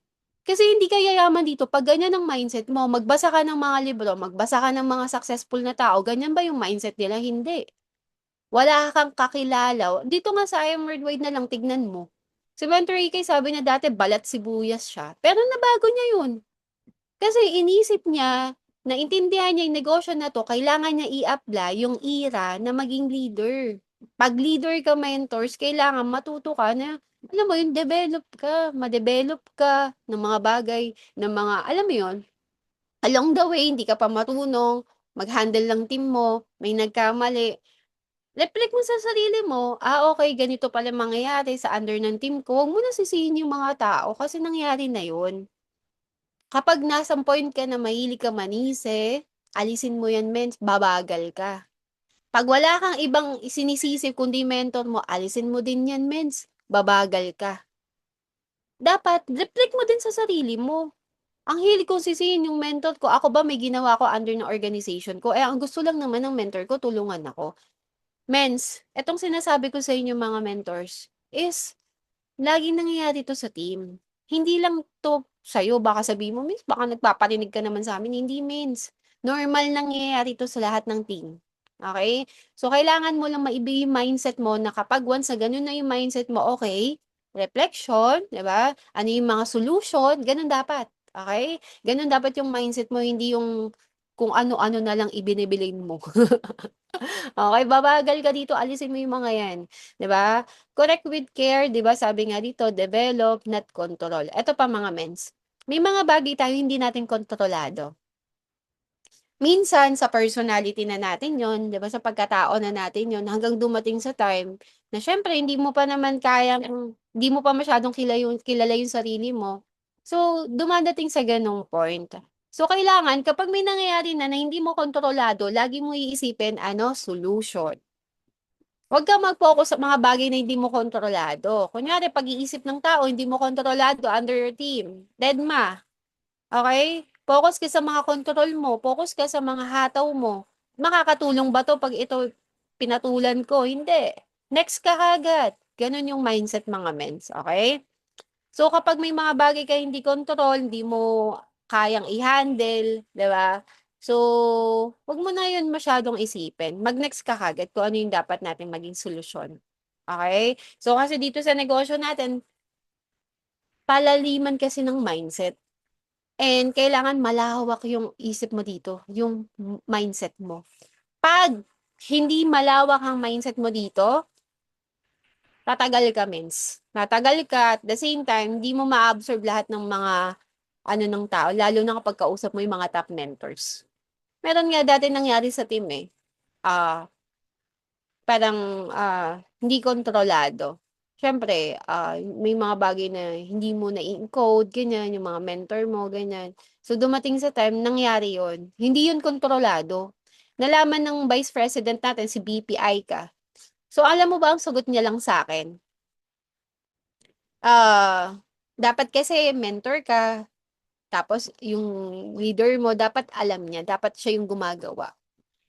Kasi hindi ka yayaman dito 'pag ganyan ang mindset mo. Magbasa ka ng mga libro, magbasa ka ng mga successful na tao, ganyan ba yung mindset nila? Hindi. Wala kang kakilala. Dito nga sa I Am Worldwide na lang tignan mo. Si Mentor AK sabi niya dati balat sibuyas siya, pero nabago niya yun. Kasi inisip niya, naintindihan niya yung negosyo na 'to, kailangan niya i-apply yung era na maging leader. 'Pag leader ka, mentors, kailangan matuto ka na, alam mo yun, develop ka, ma-develop ka ng mga bagay, ng mga alam mo yun, along the way hindi ka pa marunong mag-handle ng team mo, may nagkamali, reflect mo sa sarili mo, okey ganito pala mangyayari sa under ng team ko, wag mo na sisihin yung mga tao kasi nangyari na yun. Kapag nasa point ka na mahilig ka manisi, alisin mo 'yan mens, babagal ka. 'Pag wala kang ibang sinisisi kundi mentor mo, alisin mo din 'yan mens, babagal ka. Dapat reflect mo din sa sarili mo. Ang hilig kong sisihin yung mentor ko. Ako ba may ginawa ko under ng organization ko? Ang gusto lang naman ng mentor ko, tulungan ako. Mens, etong sinasabi ko sa inyo mga mentors is laging nangyayari 'to sa team. Hindi lang 'to sa'yo, baka sabihin mo, "Miss, baka nagpaparinig ka naman sa'min." Hindi, Mins. Normal nangyayari 'to sa lahat ng team, okey? So, kailangan mo lang maiba yung mindset mo na kapag once na gano'n na yung mindset mo, okey, reflection, 'di ba? Ano yung mga solution, gano'n dapat, okey? Gano'n dapat yung mindset mo, hindi yung kung ano-ano na lang ibinibilin mo. Okey, babagal ka dito, alisin mo yung mga 'yan, 'di ba? Correct with care, 'di ba, sabi nga dito, develop, not control. Eto pa mga mens, may mga bagay tayo hindi natin kontrolado. Minsan sa personality na natin yon, 'di ba, sa pagkatao na natin yon, hanggang dumating sa time na siyempre hindi mo pa masyadong kilala yung sarili mo. So, dumadating sa gano'ng point. So, kailangan kapag may nangyayari na hindi mo kontrolado, lagi mo iisipin ano, solution. Huwag kang mag-focus sa mga bagay na hindi mo kontrolado. Kunyari, pag-iisip ng tao, hindi mo kontrolado under your team. Dedma. Okay? Focus ka sa mga kontrol mo. Focus ka sa mga hataw mo. Makakatulong ba to pag ito pinatulan ko? Hindi. Next ka kagad. Ganun yung mindset mga mens. Okay? So, kapag may mga bagay ka hindi control, hindi mo kayang i-handle, 'di ba? So, 'wag mo na 'yun masyadong isipin. Mag-next ka kaagad kung ano yung dapat nating maging solusyon. Okay? So, kasi dito sa negosyo natin, palaliman kasi ng mindset and kailangan malawak yung isip mo dito, yung mindset mo. 'Pag hindi malawak ang mindset mo dito, tatagal ka mens. Tatagal ka at the same time, hindi mo ma-absorb lahat ng mga ano ng tao, lalo na kapag kausap mo yung mga top mentors. Meron nga dati nangyari sa team eh. Ah, hindi kontrolado. Siyempre, may mga bagay na hindi mo na-encode, ganyan, yung mga mentor mo, ganyan. So, dumating sa time, nangyari yon. Hindi yun kontrolado. Nalaman ng vice president natin, si BPI ka. So, alam mo ba ang sagot niya lang sa akin? Dapat kasi mentor ka, tapos yung leader mo dapat alam niya, dapat siya yung gumagawa.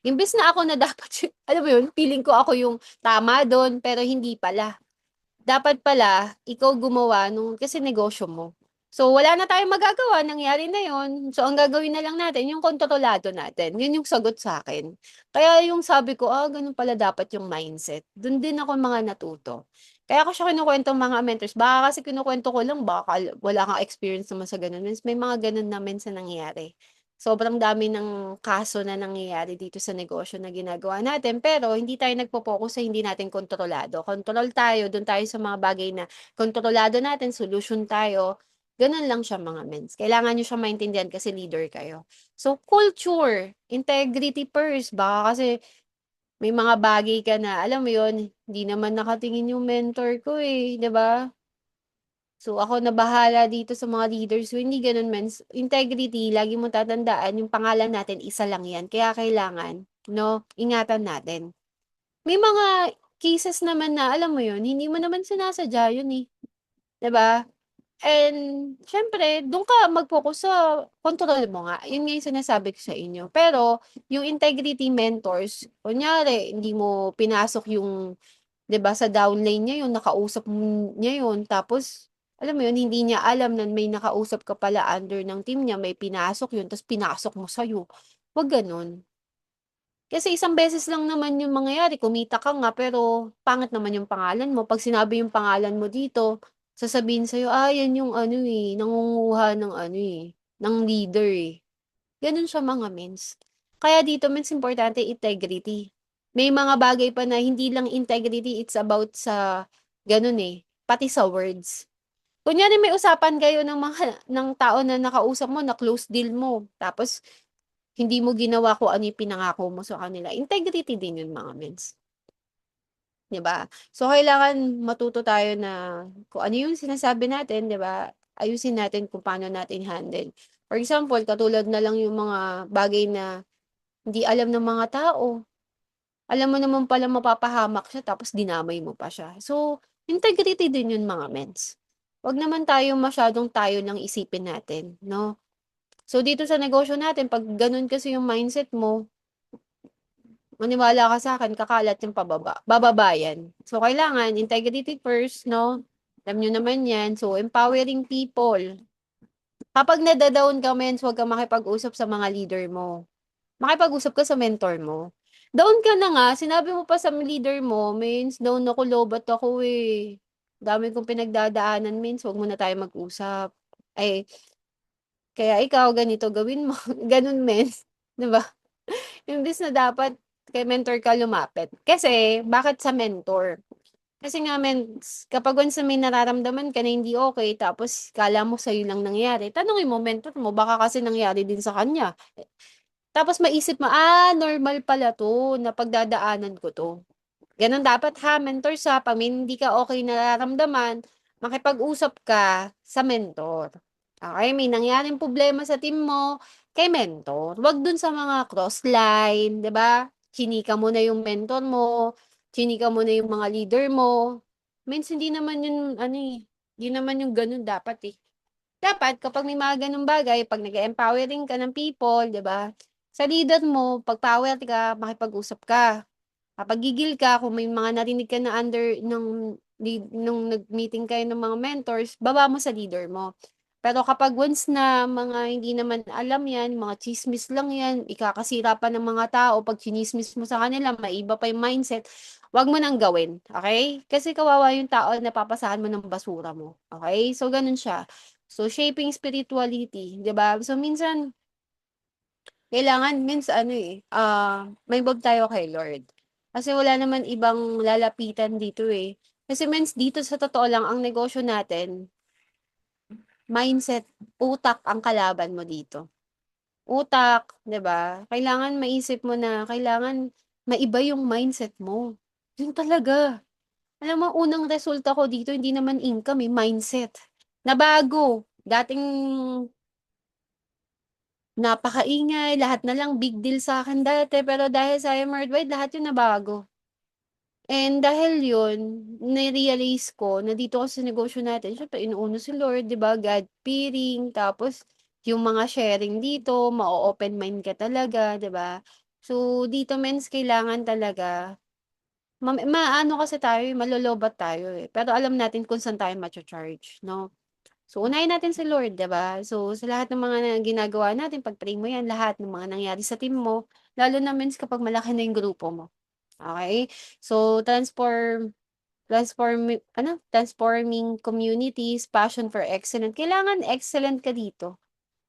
Imbes na ako na dapat, alam mo yun, feeling ko ako yung tama dun, pero hindi pala. Dapat pala, ikaw gumawa kasi negosyo mo. So, wala na tayong magagawa, nangyari na yon. So, ang gagawin na lang natin, yung kontrolado natin. Yun yung sagot sa akin. Kaya yung sabi ko, ganun pala dapat yung mindset. Doon din ako mga natuto. Kaya ako siya kinukwento mga mentors. Baka kasi kinukwento ko lang, baka wala kang experience naman sa ganun. Means may mga ganun na minsan nangyayari. Sobrang dami ng kaso na nangyayari dito sa negosyo na ginagawa natin, pero hindi tayo nagpo-focus sa hindi natin kontrolado. Kontrol tayo, doon tayo sa mga bagay na kontrolado natin, solution tayo. Ganun lang siya mga mens. Kailangan nyo siya maintindihan kasi leader kayo. So, culture, integrity first. Baka kasi may mga bagay ka na, alam mo yon, hindi naman nakatingin yung mentor ko eh, 'di ba? So, ako na bahala dito sa mga leaders. So, hindi gano'n mens. Integrity, lagi mo tatandaan, yung pangalan natin, isa lang yan. Kaya kailangan, no, ingatan natin. May mga cases naman na, alam mo yun, hindi mo naman sinasadya yun eh. 'Di ba? And, syempre, doon ka mag-focus sa control mo nga. Yun nga yung sinasabi ko sa inyo. Pero, yung integrity mentors, kunyari, hindi mo pinasok yung 'di ba, sa downline niya yun, nakausap niya yun, tapos alam mo yun, hindi niya alam na may nakausap ka pala under ng team niya, may pinasok yun, ta's pinasok mo sa'yo. 'Wag gano'n. Kasi isang beses lang naman yung mangyayari, kumita ka nga, pero pangit naman yung pangalan mo. 'Pag sinabi yung pangalan mo dito, sasabihin sa'yo, yan yung ano, eh, nangunguha ng ano, eh, ng leader, eh." Gano'n siya mga mens. Kaya dito mens importante integrity. May mga bagay pa na hindi lang integrity, it's about sa gano'n, eh, pati sa words. Kunyari may usapan kayo ng mga ng tao na nakausap mo, na close deal mo, tapos hindi mo ginawa kung ano yung pinangako mo sa kanila, integrity din yun mga mens, 'di ba? So, kailangan matuto tayo na kung ano yung sinasabi natin, 'di ba, ayusin natin kung paano natin handle. For example, katulad na lang yung mga bagay na hindi alam ng mga tao. Alam mo naman pala mapapahamak siya tapos dinamay mo pa siya. So, integrity din yun mga mens. 'Wag naman tayo masyadong tayo lang isipin natin, 'no? So, dito sa negosyo natin, pag ganun kasi yung mindset mo, maniwala ka sa akin, kakalat yung bababa yan. So, kailangan, integrity first, no? Alam nyo naman yan. So, empowering people. Kapag nadadown ka, mens, huwag kang makipag-usap sa mga leader mo. Makipag-usap ka sa mentor mo. Down ka na nga, sinabi mo pa sa leader mo, mens, down ako, lobat ako eh. Dami kong pinagdadaanan, mens, huwag mo na tayo mag-usap. Ay, kaya ikaw, ganito gawin mo. Ganun, mens. 'Di ba? Imbis na dapat kay mentor ka lumapit. Kasi, bakit sa mentor? Kasi nga, mens, kapag once na may nararamdaman ka na hindi okay, tapos kala mo sa'yo lang nangyari, tanungin mo, mentor mo, baka kasi nangyari din sa kanya. Tapos maisip mo, normal pala to, napagdadaanan ko to. Ganun dapat ha, mentor sa pag may hindi ka okay nararamdaman, makipag-usap ka sa mentor. Okay, may nangyaring problema sa team mo, kay mentor. Wag dun sa mga cross line, 'di ba? Chinika mo na yung mentor mo, chinika mo na yung mga leader mo. Means hindi naman yun ano eh, hindi naman yung ganun dapat eh. Dapat kapag may mga ganung bagay, pag nag-empowering ka ng people, 'di ba? Sa leader mo, pag power ka, makipag-usap ka. Kapag gigil ka, kung may mga narinig ka na under nung nag-meeting kayo ng mga mentors, baba mo sa leader mo. Pero kapag once na mga hindi naman alam yan, mga chismis lang yan, ikakasira pa ng mga tao, pag chinismis mo sa kanila, maiba pa yung mindset, wag mo nang gawin, okay? Kasi kawawa yung tao na papasahan mo ng basura mo, okay? So, ganun siya. So, shaping spirituality, di ba? So, minsan, kailangan means ano eh, may involve tayo kay Lord. Kasi wala naman ibang lalapitan dito eh. Kasi means dito sa totoo lang, ang negosyo natin, mindset, utak ang kalaban mo dito. Utak, 'di ba? Kailangan maisip mo na kailangan maiba yung mindset mo. Yun talaga. Alam mo, unang resulta ko dito, hindi naman income eh, mindset. Nabago. Dating napakaingay, lahat na lang big deal sa akin dati, pero dahil sa I'm Worldwide, lahat yun nabago. And dahil yun, na-realize ko na dito kasi sa negosyo natin, syempre inuuna si Lord, 'di ba? God-fearing, tapos yung mga sharing dito, ma-open mind ka talaga, 'di ba? So, dito mens kailangan talaga maano kasi tayo, malolobat tayo eh. Pero alam natin kung saan tayo macha-charge, no? So, unahin natin si Lord, 'di ba? So, sa lahat ng mga ginagawa natin, pag-pray mo 'yan, lahat ng mga nangyari sa team mo, lalo na means kapag malaki na yung grupo mo. Okay? So, transforming communities, passion for excellence. Kailangan excellent ka dito.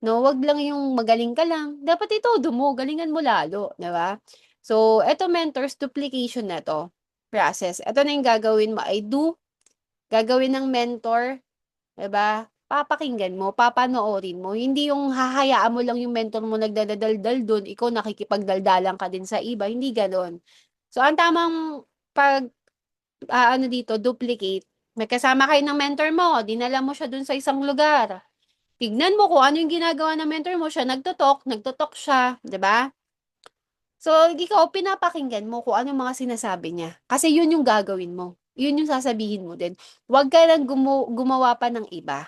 No, wag lang yung magaling ka lang. Dapat ito mo, galingan mo lalo, 'di ba? So, eto mentors duplication na 'to process. Ito na yung gagawin mo ay gagawin ng mentor. 'Di ba? Papakinggan mo, papanoorin mo, hindi yung hahayaan mo lang yung mentor mo nagdadaldal dun, ikaw nakikipagdaldalan ka din sa iba, hindi gano'n. So, ang tamang ano dito, duplicate. May kasama kayo ng mentor mo, dinala mo siya dun sa isang lugar. Tignan mo kung ano yung ginagawa ng mentor mo, siya nagtotok siya, 'di ba? So, ikaw pinapakinggan mo kung ano yung mga sinasabi niya. Kasi yun yung gagawin mo. Yun yung sasabihin mo din. Huwag ka lang gumawa pa ng iba.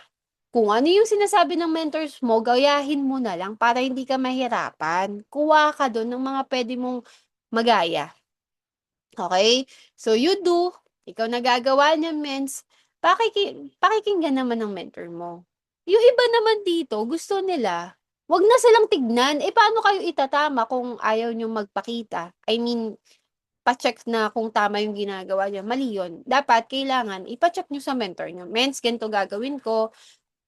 Kung ano yung sinasabi ng mentors mo, gayahin mo na lang para hindi ka mahirapan. Kuha ka dun ng mga pwede mong magaya. Okay? So, you do. Ikaw nagagawa niya, mens. Pakikinggan naman ng mentor mo. Yung iba naman dito, gusto nila, wag na silang tignan. Paano kayo itatama kung ayaw nyo magpakita? I mean, pa-check na kung tama yung ginagawa niya. Mali yun. Dapat, kailangan, ipa-check nyo sa mentor nyo. Mens, ganito gagawin ko.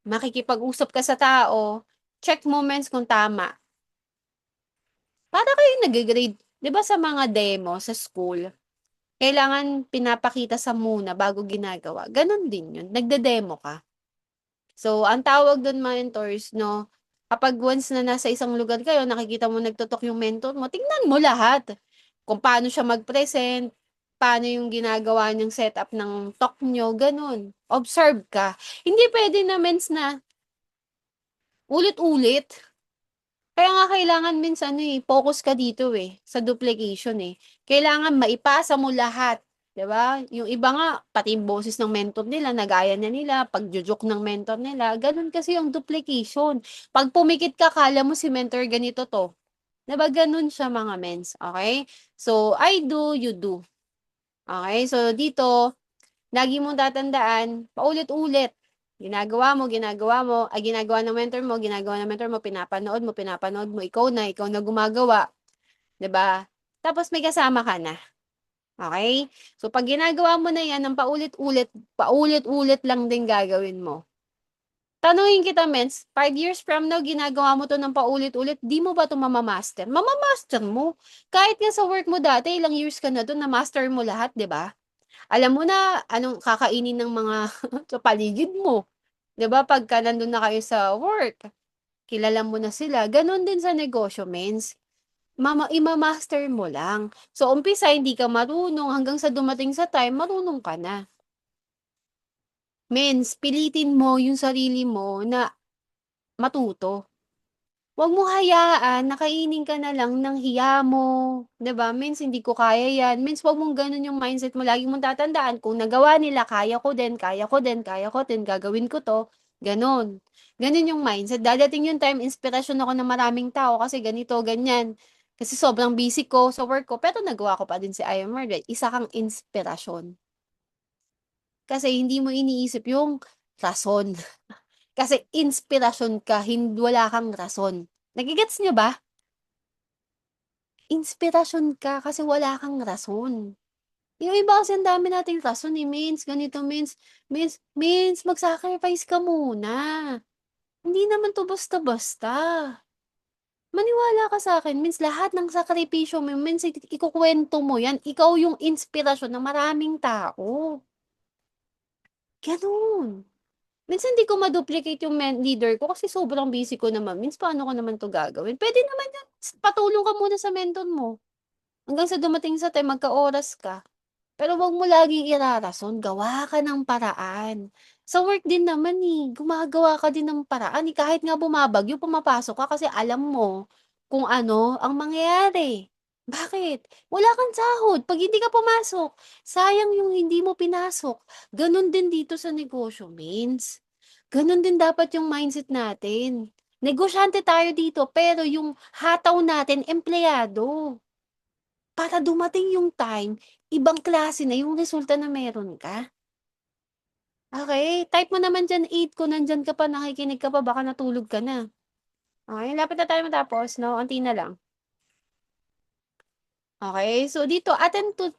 Makikipag-usap ka sa tao. Check moments kung tama. Para kayo nag-grade. 'Di ba sa mga demo sa school, kailangan pinapakita sa muna bago ginagawa. Ganon din yun. Nagde-demo ka. So, ang tawag doon mentors, no, kapag once na nasa isang lugar kayo, nakikita mo nagtutok yung mentor mo, tingnan mo lahat. Kung paano siya mag-present, paano yung ginagawa niyang setup ng talk nyo, ganun. Observe ka. Hindi pwede na mens na ulit-ulit. Kaya nga kailangan minsan focus ka dito sa duplication eh. Kailangan maipasa mo lahat. 'Di ba? Yung iba nga, pati yung boses ng mentor nila, nagaya na nila, pagjo-joke ng mentor nila, ganun kasi yung duplication. Pag pumikit ka, akala mo si mentor ganito 'to. 'Di ba ganun siya mga mens, okay? So, I do, you do. Okay? So, dito, lagi mong tatandaan, paulit-ulit. Ginagawa mo, ay ginagawa ng mentor mo, pinapanood mo, ikaw na gumagawa, 'di ba? Tapos may kasama ka na. Okay? So, pag ginagawa mo na yan ng paulit-ulit lang din gagawin mo. Tanungin kita, mens, 5 years from now, ginagawa mo to ng paulit-ulit, di mo ba to mamamaster? Mamamaster mo. Kahit nga sa work mo dati, ilang years ka na doon, na-master mo lahat, di ba? Alam mo na anong kakainin ng mga sa paligid mo. Di ba? Pagka nandun na kayo sa work, kilala mo na sila. Ganon din sa negosyo, mens. Ima-master mo lang. So, umpisa, hindi ka marunong, hanggang sa dumating sa time, marunong ka na. Mens, pilitin mo yung sarili mo na matuto. Huwag mo hayaan na kainin ka na lang ng hiya mo, 'di ba? Mens, hindi ko kaya yan. Mens, huwag mong ganun yung mindset mo. Lagi mong tatandaan, kung nagawa nila, kaya ko din, kaya ko din, kaya ko din, gagawin ko to. Ganon. Ganon yung mindset. Dadating yung time, inspirasyon ako ng maraming tao kasi ganito, ganyan. Kasi sobrang busy ko sa work ko, pero nagawa ko pa din si I Am Murder. Isa kang inspirasyon. Kasi hindi mo iniisip yung rason. Kasi inspirasyon ka, hindi wala kang rason. Nagigets niyo ba? Inspirasyon ka kasi wala kang rason. Yung iba kasi ang dami nating rason eh, means, ganito means, mag-sacrifice ka muna. Hindi naman to basta-basta. Maniwala ka sa akin, means lahat ng sakripisyo mo, means ikukwento mo yan, ikaw yung inspirasyon ng maraming tao. Ganun. Minsan hindi ko ma-duplicate yung leader ko kasi sobrang busy ko naman. Means paano ko naman 'to gagawin? Puwede naman yan, patulong ka muna sa mentor mo, hanggang sa dumating sa time magka-oras ka. Pero 'wag mo laging irarason, gawa ka ng paraan. Sa work din naman, eh, gumagawa ka din ng paraan, eh, kahit nga bumabagyo pumapasok ka kasi alam mo kung ano ang mangyayari. Bakit? Wala kang sahod 'pag hindi ka pumasok, sayang yung hindi mo pinasok. Gano'n din dito sa negosyo, mins. Gano'n din dapat yung mindset natin. Negosyante tayo dito pero yung hataw natin empleyado. Para dumating yung time, ibang klase na yung resulta na meron ka. Okey, type mo naman diyan 8 kung nandiyan ka pa, nakikinig ka pa, baka natulog ka na. Okey, lapit na tayo matapos 'no, onti na lang. Okey, so dito attend to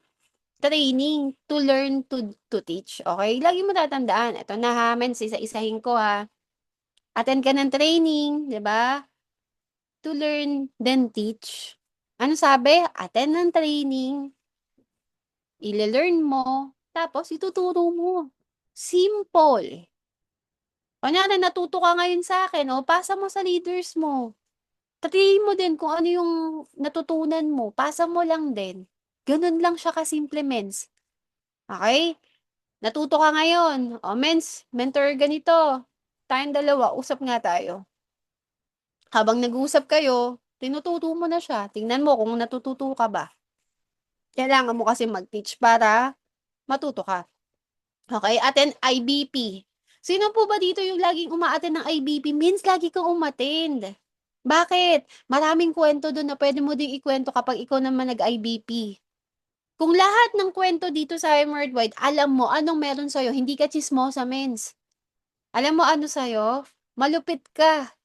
training to learn to teach, okey? Lagi mo tatandaan, eto na ha, mens, isa-isahin ko ha. Attend ka ng training, 'di ba? To learn then teach. Ano sabi? Attend ng training, ile-learn mo, tapos ituturo mo. Simple. Kunyari natuto ka ngayon sa'kin, oh, pasa mo sa leaders mo. Try mo din kung ano yung natutunan mo, pasa mo lang din. Gano'n lang siya kasimple, mens. Okey? Natuto ka ngayon, "O mens, mentor ganito, tayong dalawa usap nga tayo." Habang nag-uusap kayo, tinuturo mo na siya, tingnan mo kung natututo ka ba. Kailangan mo kasing mag-teach para matuto ka. Okey, attend IBP. Sino po ba dito yung laging uma-attend ng IBP? Means lagi kang umattend. Bakit? Maraming kuwento dun na puwede mo ding ikuwento kapag ikaw naman nag-IBP. Kung lahat ng kuwento dito sa Worldwide alam mo anong meron sa'yo, hindi ka tsismosa, mens. Alam mo ano sa'yo? Malupit ka.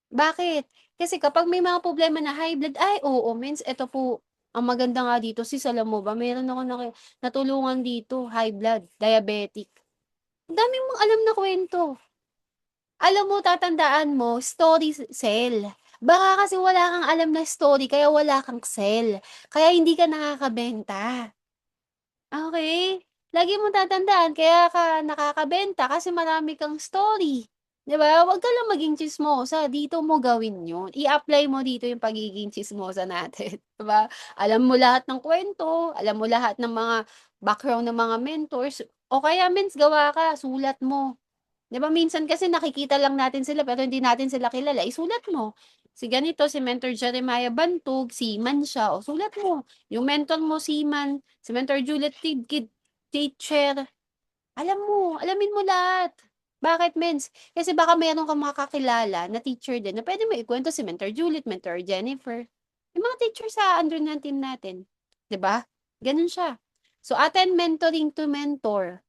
Bakit? Kasi kapag may mga problema na high blood, ay oo, mens, eto po, ang maganda nga dito sis, alam mo ba meron akong natulungan dito, high blood, diabetic. Ang dami mong alam na kuwento. Alam mo, tatandaan mo, story sell. Baka kasi wala kang alam na story kaya wala kang sell, kaya hindi ka nakakabenta. Okay? Lagi mong tatandaan kaya ka nakakabenta kasi marami kang story, 'di ba? Huwag ka lang maging tsismosa, dito mo gawin 'yun. I-apply mo dito yung pagiging tsismosa natin, 'di ba? Alam mo lahat ng kuwento, alam mo lahat ng mga background ng mga mentors o kaya mens gawa ka, sulat mo. 'Di ba minsan kasi nakikita lang natin sila pero hindi natin sila kilala, isulat mo. Si ganito, si Mentor Jeremiah Bantog, seaman siya, o sulat mo. Yung mentor mo seaman, si Mentor Juliet Tidkid, teacher. Alamin mo lahat. Bakit, mens? Kasi baka meron kang mga kakilala na teacher din na pwede mo ikwento si Mentor Juliet, Mentor Jennifer. Yung mga teacher sa under ng team natin. 'Di ba? Ganun siya. So, attend mentoring to mentor.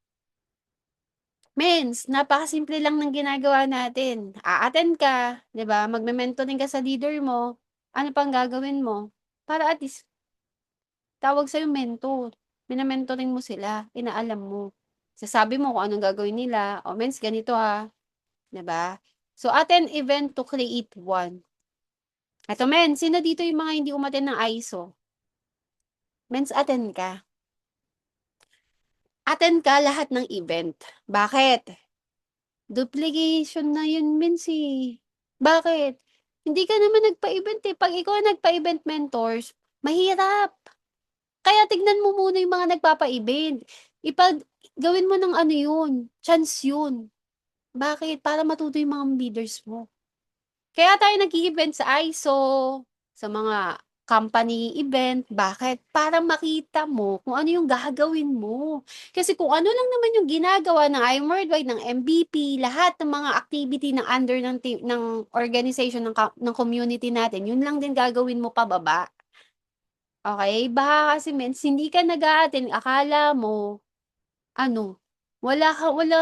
Mens, napakasimple lang ng ginagawa natin. A-attend ka, 'di ba? Magme-mentoring ka sa leader mo. Ano pang gagawin mo? Para at least tawag sa'yo mentor. Mina-mentoring mo sila, inaalam mo. Sasabi mo kung anong gagawin nila. O, mens, ganito ha. 'Di ba? So, attend event to create one. Eto, men, sino dito yung mga hindi umattend ng ISO? Mens, attend ka. Attend ka lahat ng event. Bakit? Duplication na yun, mens eh. Bakit? Hindi ka naman nagpa-event eh. Pag ikaw ang nagpa-event mentors, mahirap. Kaya tignan mo muna yung mga nagpapa-event. Ipag, gawin mo ng ano yun, chance yun. Bakit? Para matuto yung mga leaders mo. Kaya tayo nag-event sa ISO, sa mga company event. Bakit? Para makita mo kung ano yung gagawin mo. Kasi kung ano lang naman yung ginagawa ng IM Worldwide, ng MVP, lahat ng mga activity ng under ng team, ng organization ng community natin, yun lang din gagawin mo pababa. Okay? Baka kasi mens, hindi ka nag-a-attend, akala mo, ano, wala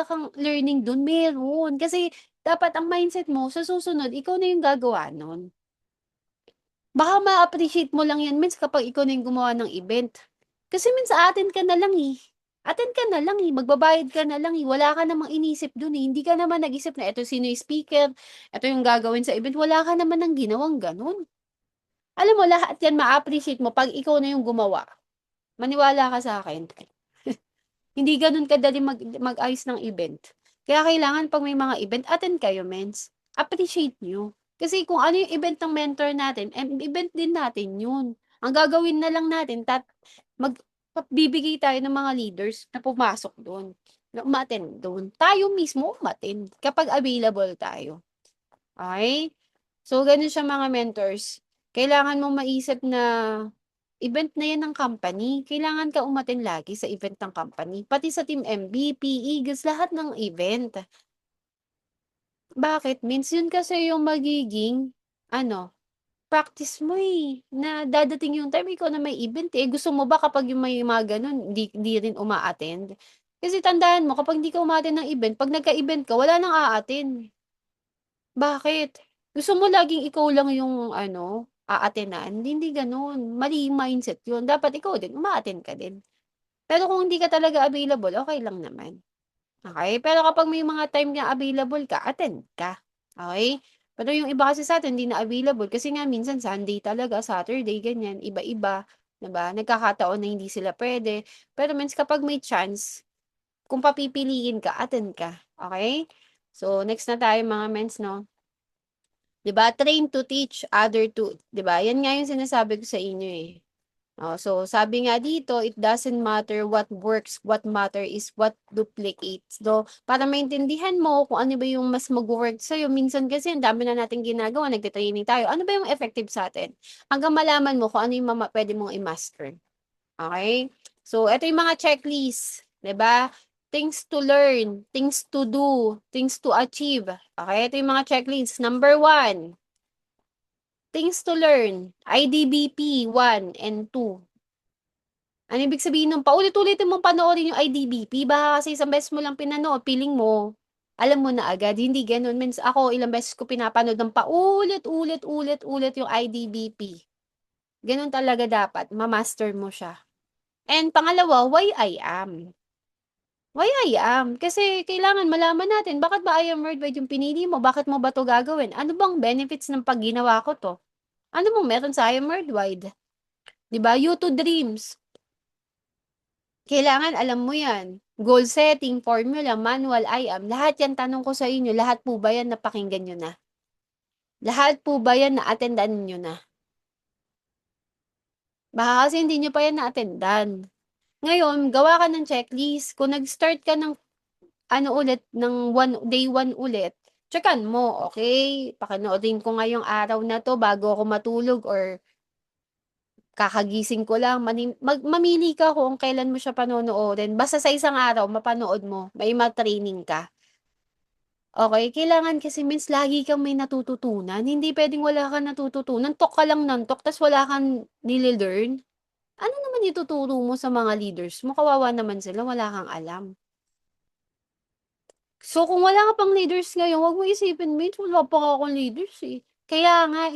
kang learning dun, meron. Kasi dapat ang mindset mo, sa susunod, ikaw na yung gagawa nun. Baka ma-appreciate mo lang yan, mens, kapag ikaw na yung gumawa ng event. Kasi mens, attend ka na lang eh. Attend ka na lang eh. Magbabayad ka na lang eh. Wala ka namang inisip dun eh. Hindi ka naman nag-isip na ito sino yung speaker, ito yung gagawin sa event. Wala ka naman ng ginawang ganun. Alam mo, lahat yan ma-appreciate mo pag ikaw na yung gumawa. Maniwala ka sa akin. Hindi ganun kadali mag-ayos ng event. Kaya kailangan pag may mga event, attend kayo, mens. Appreciate nyo. Kasi kung ano yung event ng mentor natin, event din natin yun. Ang gagawin na lang natin, bibigay tayo ng mga leaders na pumasok doon, na umattend doon. Tayo mismo umattend kapag available tayo. Okay? So, ganun siya mga mentors. Kailangan mo maisip na event na yan ng company. Kailangan ka umattend lagi sa event ng company. Pati sa Team MVP, Eagles, lahat ng event. Bakit? Means yun kasi yung magiging, ano, practice mo eh. Na dadating yung time, ikaw na may event eh. Gusto mo ba kapag yung may mga ganun, di rin uma-attend? Kasi tandaan mo, kapag hindi ka uma-attend ng event, pag nagka-event ka, wala nang a-attend. Bakit? Gusto mo laging ikaw lang yung ano, a-attenan? Hindi gano'n. Mali yung mindset yun. Dapat ikaw din, uma-attend ka din. Pero kung hindi ka talaga available, okay lang naman. Okay? Pero kapag may mga time na available ka, attend ka. Okay? Pero yung iba kasi sa atin, hindi na available. Kasi nga minsan Sunday talaga, Saturday, ganyan, iba-iba. Diba? Nagkakataon na hindi sila pwede. Pero means kapag may chance, kung papipiliin ka, attend ka. Okay? So, next na tayo mga mens, no? 'Di ba? Train to teach, other to, 'di ba? Yan nga yung sinasabi ko sa inyo eh. Oh, so sabi nga dito, it doesn't matter what works, what matter is what duplicates. So, para maintindihan mo kung ano ba yung mas mag-work sa'yo, minsan kasi ang dami na nating ginagawa, nagte-training tayo. Ano ba yung effective sa atin? Hanggang malaman mo kung ano yung pwede mong i-master. Okay? So, ito yung mga checklist. 'Di ba? Things to learn, things to do, things to achieve. Okay? Ito yung mga checklist. Number 1, things to learn. IDBP 1 and 2. Ano ibig sabihin nung paulit-ulitin mong panoorin yung IDBP? Baka kasi isang beses mo lang pinanood, feeling mo, alam mo na agad. Hindi ganun. Means ako, ilang beses ko pinapanood ng paulit-ulit yung IDBP. Ganun talaga dapat. Ma-master mo siya. And pangalawa, why I am. Why I am? Kasi kailangan malaman natin, bakit ba I am worldwide yung pinili mo? Bakit mo ba to gagawin? Ano bang benefits ng pag ginawa ko to? Ano bang meron sa I am worldwide? 'Di ba? You to dreams. Kailangan alam mo yan. Goal setting, formula, manual, I am. Lahat yan tanong ko sa inyo. Lahat po ba yan napakinggan nyo na? Lahat po ba yan na-attendan nyo na? Baka kasi hindi nyo pa yan na-attendan. Ngayon, gawa ka ng checklist. Kung nag-start ka ng ano ulit, ng day 1 ulit, checkan mo, okay? Pakinoodin ko ngayong araw na to bago ako matulog or kakagising ko lang, mamili ka kung kailan mo siya panonoodin. Basta sa isang araw, mapanood mo, may ma-training ka. Okay, kailangan kasi means lagi kang may natututunan. Hindi pwedeng wala kang natututunan. Tok ka lang ng tok, tas wala kang nile-learn. Ano naman ituturo mo sa mga leaders mo? Kawawa naman sila, wala kang alam. So, kung wala ka pang leaders ngayon, wag mo isipin, mates, wala pa nga akong leaders eh. Kaya nga,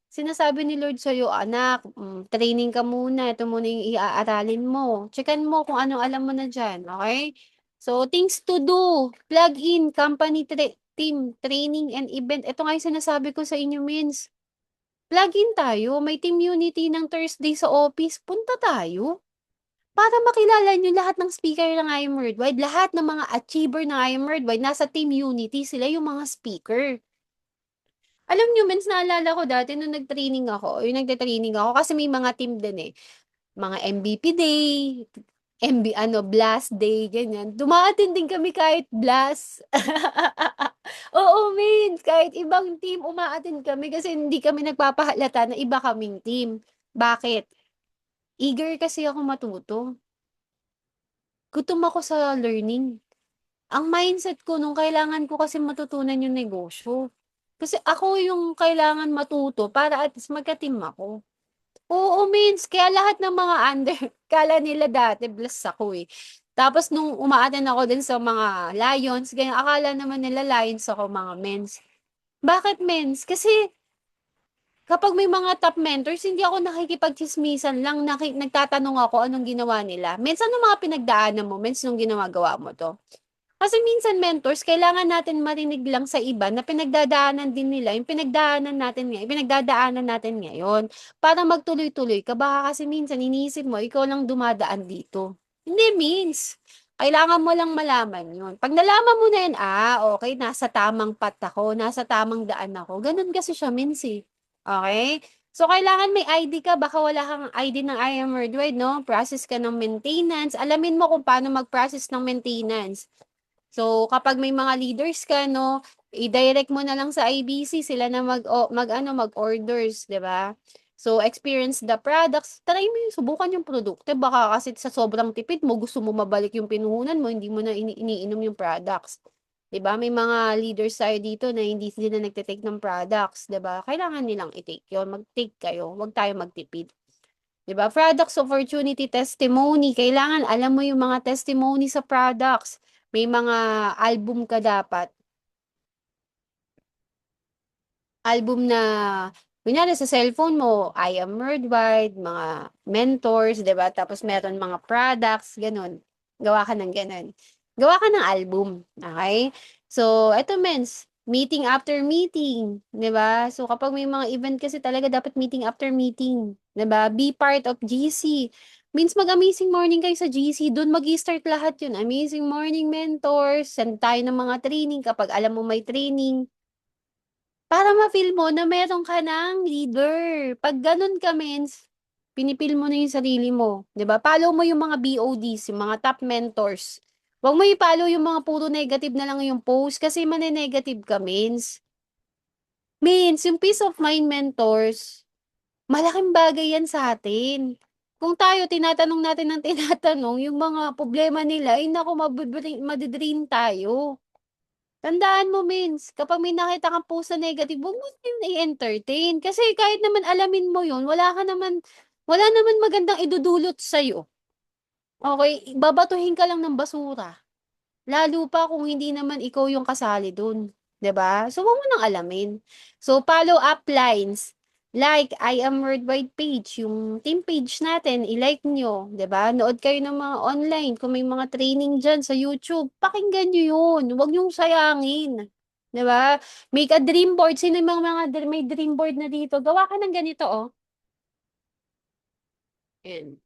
sinasabi ni Lord sa'yo, anak, training ka muna, ito muna yung iaaralin mo. Checkan mo kung anong alam mo na dyan, okay? So, things to do, plug in, company team, training and event. Ito nga yung sinasabi ko sa inyo, means. Plug in tayo, may team unity ng Thursday sa office, punta tayo. Para makilala niyo lahat ng speaker ng I Am Worldwide, lahat ng mga achiever ng I Am Worldwide, nasa Team Unity, sila yung mga speaker. Alam niyo, mens, naalala ko dati nung nag-training ako, yung nagte-training ako, kasi may mga team din eh. Mga MVP Day, Blast Day, ganyan. Dumaatin din kami kahit Blast. Oo, mens, kahit ibang team, umaatin kami kasi hindi kami nagpapahalata na iba kaming team. Bakit? Eager kasi ako matuto. Gutom ako sa learning. Ang mindset ko nung kailangan ko kasi matutunan yung negosyo. Kasi ako yung kailangan matuto para at least magka-team ako. Oo, means, kaya lahat ng mga under, kala nila dati, bless ako eh. Tapos nung umaaten ako din sa mga Lions, ganyan, akala naman nila Lions ako mga men's. Bakit men's? Kasi kapag may mga top mentors, hindi ako nakikipagchismisan lang, nagtatanong ako anong ginawa nila. Men's, ano mga pinagdaanan mo? Men's, nung ginawa mo to? Kasi minsan mentors, kailangan natin marinig lang sa iba na pinagdadaanan din nila, yung pinagdadaanan natin ngayon, para magtuloy-tuloy ka. Baka kasi minsan iniisip mo, ikaw lang dumadaan dito. Hindi means. Kailangan mo lang malaman yun. Pag nalaman mo na yun, okay, nasa tamang path ako, nasa tamang daan ako. Ganun kasi siya means eh. Okay? So, kailangan may ID ka. Baka wala kang ID ng I Am Worldwide, no? Process ka ng maintenance. Alamin mo kung paano mag-process ng maintenance. So, kapag may mga leaders ka, no, i-direct mo na lang sa IBC, sila na mag-orders, 'di ba? So, experience the products. Try mo yung subukan yung produkto. Baka kasi sa sobrang tipid mo, gusto mo mabalik yung pinuhunan mo, hindi mo na iniinom yung products. 'Di ba? May mga leaders tayo dito na hindi sila nagte-take ng products, 'di ba? Kailangan nilang i-take 'yon. Mag-take kayo. Huwag tayo magtipid. 'Di ba? Products opportunity testimony. Kailangan alam mo yung mga testimony sa products. May mga album ka dapat. Album na, kunyari sa cellphone mo, I Am Worldwide, mga mentors, 'di ba? Tapos meron mga products, ganun. Gawa ka ng ganun. Gawa ka ng album, okay? So, eto mens, meeting after meeting, 'di ba? So, kapag may mga event kasi talaga dapat meeting after meeting, 'di ba? Be part of GC. Means mag-amazing morning kayo sa GC, doon mag-start lahat yun. Amazing morning mentors, send tayo ng mga training kapag alam mo may training. Para ma-feel mo na meron ka ng leader. Pag ganun ka, mens, pinipil mo na yung sarili mo. 'Di ba? Follow mo yung mga BODs, yung mga top mentors. Huwag mo i-follow yung mga puro negative na lang yung post kasi mane-negative ka, mens. Mens, yung peace of mind mentors, malaking bagay yan sa atin. Kung tayo, tinatanong natin ng tinatanong, yung mga problema nila, ay naku, madidrain tayo. Tandaan mo, Mins, kapag may nakita kang post na negative, huwag mo din i-entertain. Kasi kahit naman alamin mo yun, wala naman magandang idudulot sa'yo. Okay, babatuhin ka lang ng basura. Lalo pa kung hindi naman ikaw yung kasali dun. 'Di ba? So, huwag mo nang alamin. So, follow up lines. Like, I Am Worldwide page, yung team page natin, i-like nyo, 'di ba? Nood kayo ng mga online, kung may mga training dyan sa YouTube, pakinggan nyo yun. Huwag nyong sayangin. 'Di ba? Make a dream board. Sino yung may dream board na dito? Gawa ka ng ganito, oh. Yan.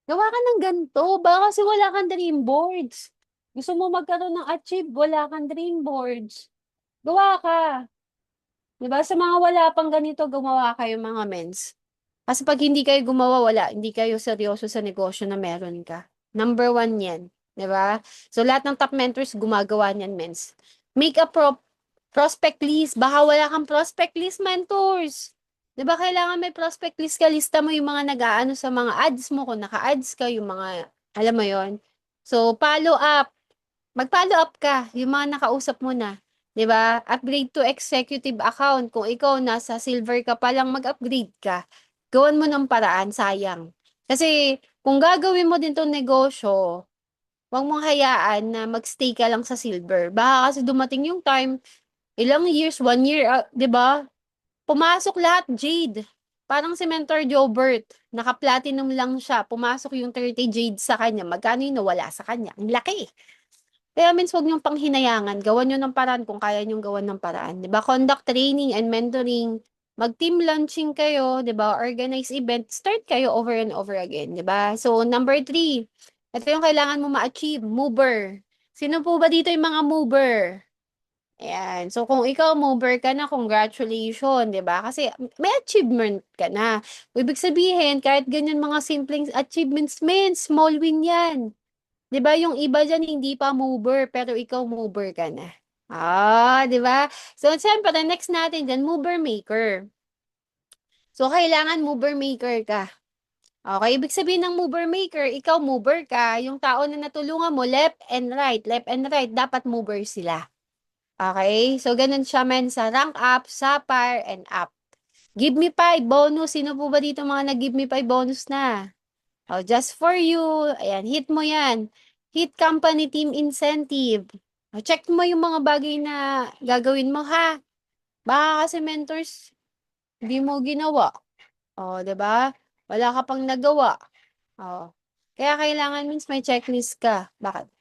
Gawa ka ng ganito. Baka kasi wala kang dream boards. Gusto mo magkaroon ng achieve, wala kang dream boards. Gawa ka. 'Di ba? Sa mga wala pang ganito, gumawa kayo mga mens. Kasi pag hindi kayo gumawa, wala. Hindi kayo seryoso sa negosyo na meron ka. Number one yan. 'Di ba? So, lahat ng top mentors, gumagawa niyan, mens. Make a prospect list. Baka wala kang prospect list, mentors. 'Di ba kailangan may prospect list ka, lista mo yung mga nag-aano sa mga ads mo kung naka-ads ka, yung mga alam mo yon. So, follow up. Mag-follow up ka, yung mga nakausap mo na. 'Di ba? Upgrade to executive account. Kung ikaw nasa silver ka pa lang, mag-upgrade ka. Gawan mo ng paraan, sayang. Kasi kung gagawin mo din 'tong negosyo, huwag mong hayaan na magstay ka lang sa silver. Baka kasi dumating yung time, ilang years, 1 year, 'di ba? Pumasok lahat jade. Parang si Mentor Jobert, naka-platinum lang siya. Pumasok yung 30 jade sa kanya. Magkano yung nawala sa kanya? Ang laki. Kaya means huwag niyong panghinayangan. Gawan niyo ng paraan kung kaya niyong gawan ng paraan. 'Di ba? Conduct training and mentoring. Mag-team launching kayo, 'di ba? Organize event. Start kayo over and over again, 'di ba? So, number 3. Ito yung kailangan mo ma-achieve. Mover. Sino po ba dito yung mga mover? Ayan. So, kung ikaw mover ka na, congratulations, 'di ba? Kasi may achievement ka na. Ibig sabihin, kahit ganyan mga simpleng achievements, men, small win 'yan. 'Di ba yung iba diyan hindi pa mover, pero ikaw mover ka na. 'Di ba? So, siyempre, next natin diyan, mover maker. So, kailangan mover maker ka. Okay, ibig sabihin ng mover maker, ikaw mover ka, yung tao na natulungan mo, left and right, dapat mover sila. Okay? So, ganun siya men sa rank up, sapphire, and up. Give me 5 bonus. Sino po ba dito mga nag-give me 5 bonus na? Oh, just for you. Ayan, hit mo yan. Hit company team incentive. Oh, check mo yung mga bagay na gagawin mo ha. Baka kasi mentors, hindi mo ginawa. Oh, 'di ba? Wala ka pang nagawa. Oh. Kaya kailangan means may checklist ka. Bakit?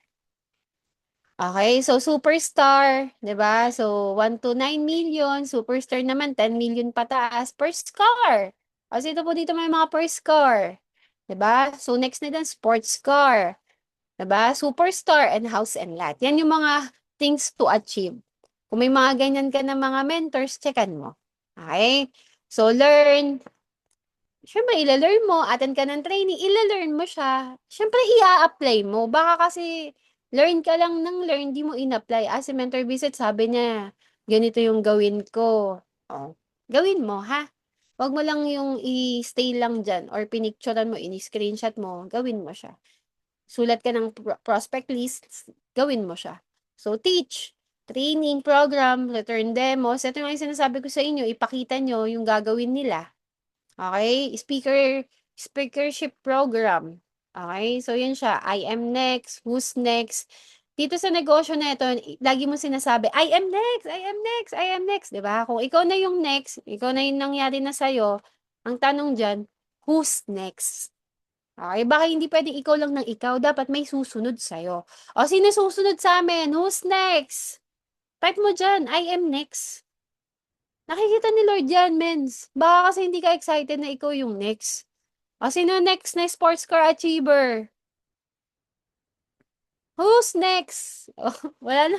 Okay, so superstar, 'di ba? So 1 to 9 million, superstar naman 10 million pataas per scar. Kasi ito po dito may mga per scar, 'di ba? So next na din sports car, 'di ba? Superstar and house and lot. Yan yung mga things to achieve. Kung may mga ganyan ka na mga mentors, checkan mo. Okay? So learn, siyempre, ila-learn mo, attend ka ng training, ila-learn mo siya. Siyempre, ia-apply mo. Baka kasi, learn ka lang ng learn, di mo in-apply. As a mentor visit, sabi niya, ganito yung gawin ko. Oh, gawin mo, ha? Huwag mo lang yung i-stay lang dyan or pinicturean mo, ini-screenshot mo, gawin mo siya. Sulat ka ng prospect list, gawin mo siya. So, teach, training, program, return demos. Ito yung sinasabi ko sa inyo, ipakita nyo yung gagawin nila. Okay? Speakership program. Okay? So, yun siya. I am next. Who's next? Dito sa negosyo na ito, lagi mo sinasabi, I am next, I am next, I am next. Diba? Kung ikaw na yung next, ikaw na yung nangyari na sa'yo, ang tanong dyan, who's next? Okay? Baka hindi pwedeng ikaw lang ng ikaw. Dapat may susunod sa'yo. O, sino susunod sa amin? Who's next? Type mo dyan, I am next. Nakikita ni Lord yan, mens. Baka kasi hindi ka excited na ikaw yung next. O, sino next na sports car achiever? Who's next? Oh, wala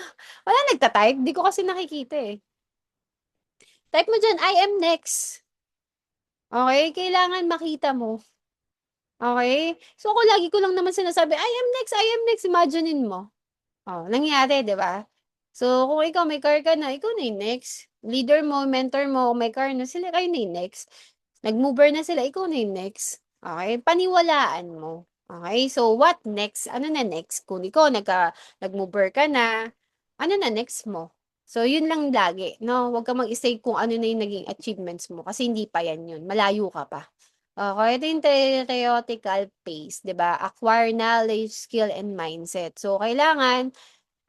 nagta-type. Di ko kasi nakikita eh. Type mo dyan, I am next. Okay? Kailangan makita mo. Okay? So, ako lagi ko lang naman sinasabi, I am next, I am next. Imaginein mo. Oh, nangyari, di ba? So, kung ikaw may car ka na, ikaw na yung next. Leader mo, mentor mo, kung may car na, sila kayo na yung next. Nag-mover na sila, ikaw na yung next. Okay? Paniwalaan mo. Okay? So, what next? Ano na next? Kung ikaw nag-mover ka na, ano na next mo? So, yun lang lagi. No? Huwag ka mag-isay kung ano na yung naging achievements mo. Kasi hindi pa yan yun. Malayo ka pa. Okay, ito yung theoretical pace, 'di ba? Acquire knowledge, skill, and mindset. So, kailangan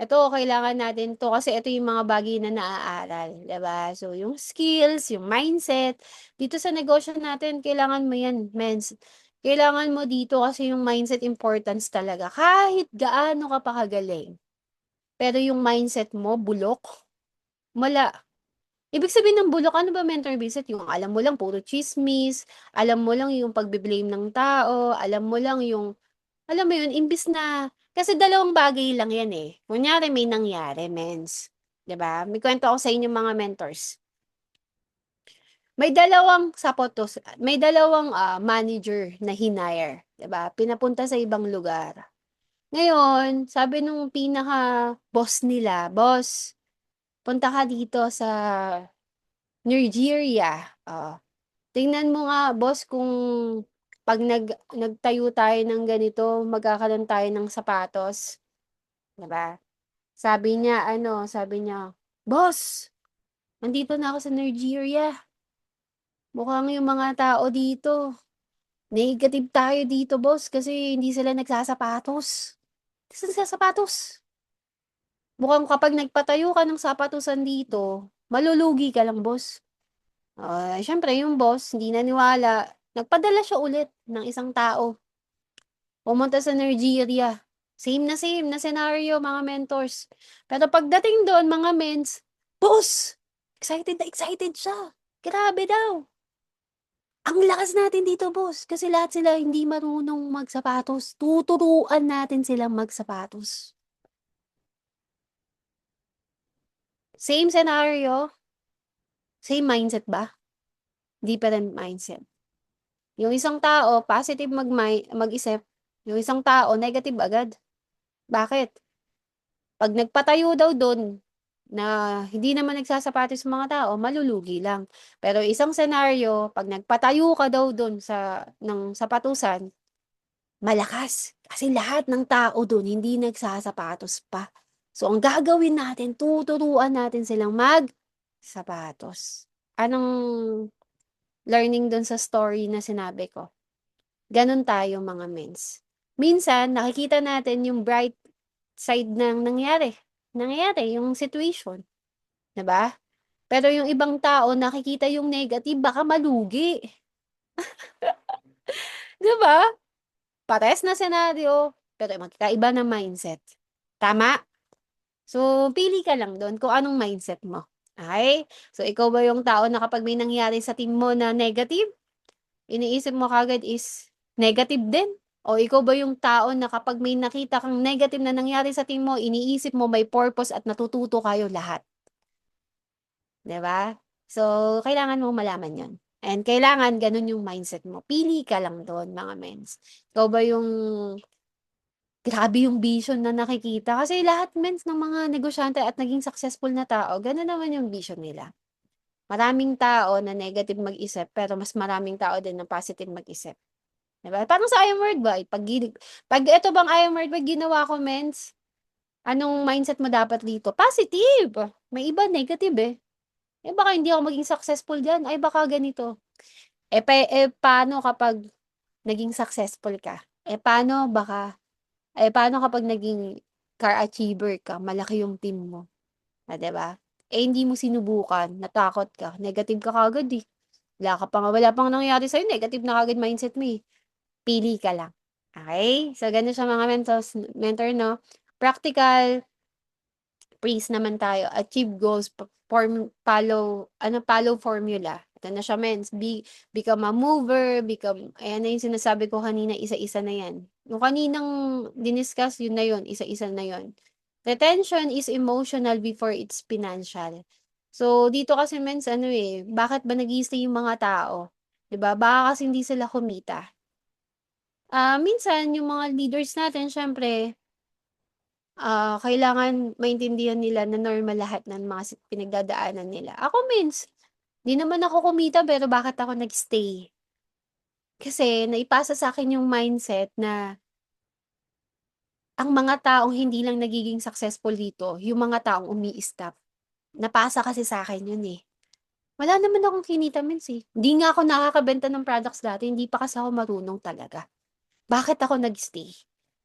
natin 'to kasi ito yung mga bagay na naaaral, 'di ba? So, yung skills, yung mindset, dito sa negosyo natin, kailangan mo 'yan, mens. Kailangan mo dito kasi yung mindset importance talaga. Kahit gaano ka pa kagaling, pero yung mindset mo bulok, wala. Ibig sabihin ng bulok, ano ba mentor visit? Yung alam mo lang puro chismis, alam mo lang yung pagbe-blame ng tao, alam mo lang yung, alam mo yun, imbis na, kasi dalawang bagay lang yan eh. Kunyari may nangyari, mens. 'Di ba? May kwento ako sa inyo mga mentors. May dalawang sapotos, may dalawang manager na hinire, 'di ba? Pinapunta sa ibang lugar. Ngayon, sabi nung pinaka boss nila, boss, punta ka dito sa Nigeria. Tingnan mo nga, boss, kung pag nagtayo tayo ng ganito, magkakaroon tayo ng sapatos. Diba? Sabi niya, boss, nandito na ako sa Nigeria. Mukhang yung mga tao dito. Negative tayo dito, boss, kasi hindi sila nagsasapatos. Hindi sila nagsasapatos. Mukhang kapag nagpatayo ka ng sapatusan dito, malulugi ka lang, boss. Syempre, yung boss, hindi naniwala. Nagpadala siya ulit ng isang tao. Pumunta sa Nigeria. Same na scenario, mga mentors. Pero pagdating doon, mga mens, boss! Excited na excited siya. Grabe daw. Ang lakas natin dito, boss. Kasi lahat sila hindi marunong magsapatos. Tuturuan natin silang magsapatos. Same scenario, same mindset ba? Different mindset. Yung isang tao, positive mag-isip. Yung isang tao, negative agad. Bakit? Pag nagpatayo daw doon na hindi naman nagsasapatos yung mga tao, malulugi lang. Pero isang senaryo, pag nagpatayo ka daw doon ng sapatusan, malakas. Kasi lahat ng tao doon hindi nagsasapatos pa. So, ang gagawin natin, tuturuan natin silang mag-sapatos. Anong learning doon sa story na sinabi ko? Ganon tayo, mga mens. Minsan, nakikita natin yung bright side ng nangyari. Nangyari, yung situation. 'Di ba? Pero yung ibang tao, nakikita yung negative, baka malugi. 'Di ba? Pares na senaryo, pero magkaiba ng mindset. Tama? So, pili ka lang doon kung anong mindset mo. Okay? So, ikaw ba yung tao na kapag may nangyari sa team mo na negative, iniisip mo kagad is negative din? O ikaw ba yung tao na kapag may nakita kang negative na nangyari sa team mo, iniisip mo may purpose at natututo kayo lahat? 'Di ba? So, kailangan mong malaman 'yon. And kailangan gano'n yung mindset mo. Pili ka lang do'n, mga mens. Ikaw ba yung grabe yung vision na nakikita? Kasi lahat, mens, ng mga negosyante at naging successful na tao, gano'n naman yung vision nila. Maraming tao na negative mag-isip, pero mas maraming tao din na positive mag-isip. 'Di ba? Parang sa I Am Word ba, pag ito bang I Am Word ba ginawa ko, mens, anong mindset mo dapat dito? Positive! May iba negative, eh. Baka hindi ako maging successful diyan. Ay, baka ganito. Paano kapag naging successful ka? Paano kapag naging car achiever ka, malaki yung team mo, 'di ba? Hindi mo sinubukan, natakot ka, negative ka kaagad, eh. Wala pang nangyari sa'yo, negative na kaagad mindset mo, eh. Pili ka lang. Okay? So, ganun siya, mga mentor, no? Practical, praise naman tayo, achieve goals, follow formula. Ito na siya, mens. Become a mover, ayan na yung sinasabi ko kanina, isa-isa na yan. Yung kaninang diniscuss, yun na yun, isa-isa na yun. Retention is emotional before it's financial. So, dito kasi, mens, bakit ba nag-i-stay yung mga tao? 'Di ba? Baka kasi hindi sila kumita. Minsan, yung mga leaders natin, syempre, kailangan maintindihan nila na normal lahat ng mga pinagdadaanan nila. Ako, mins, 'di naman ako kumita pero bakit ako nag-stay? Kasi naipasa sa akin yung mindset na ang mga taong hindi lang nagiging successful dito, yung mga taong umi-stop. Napasa kasi sa akin yun, eh. Wala naman akong kinita, mins, eh. Hindi nga ako nakakabenta ng products dati, hindi pa kasi ako marunong talaga. Bakit ako nag-stay?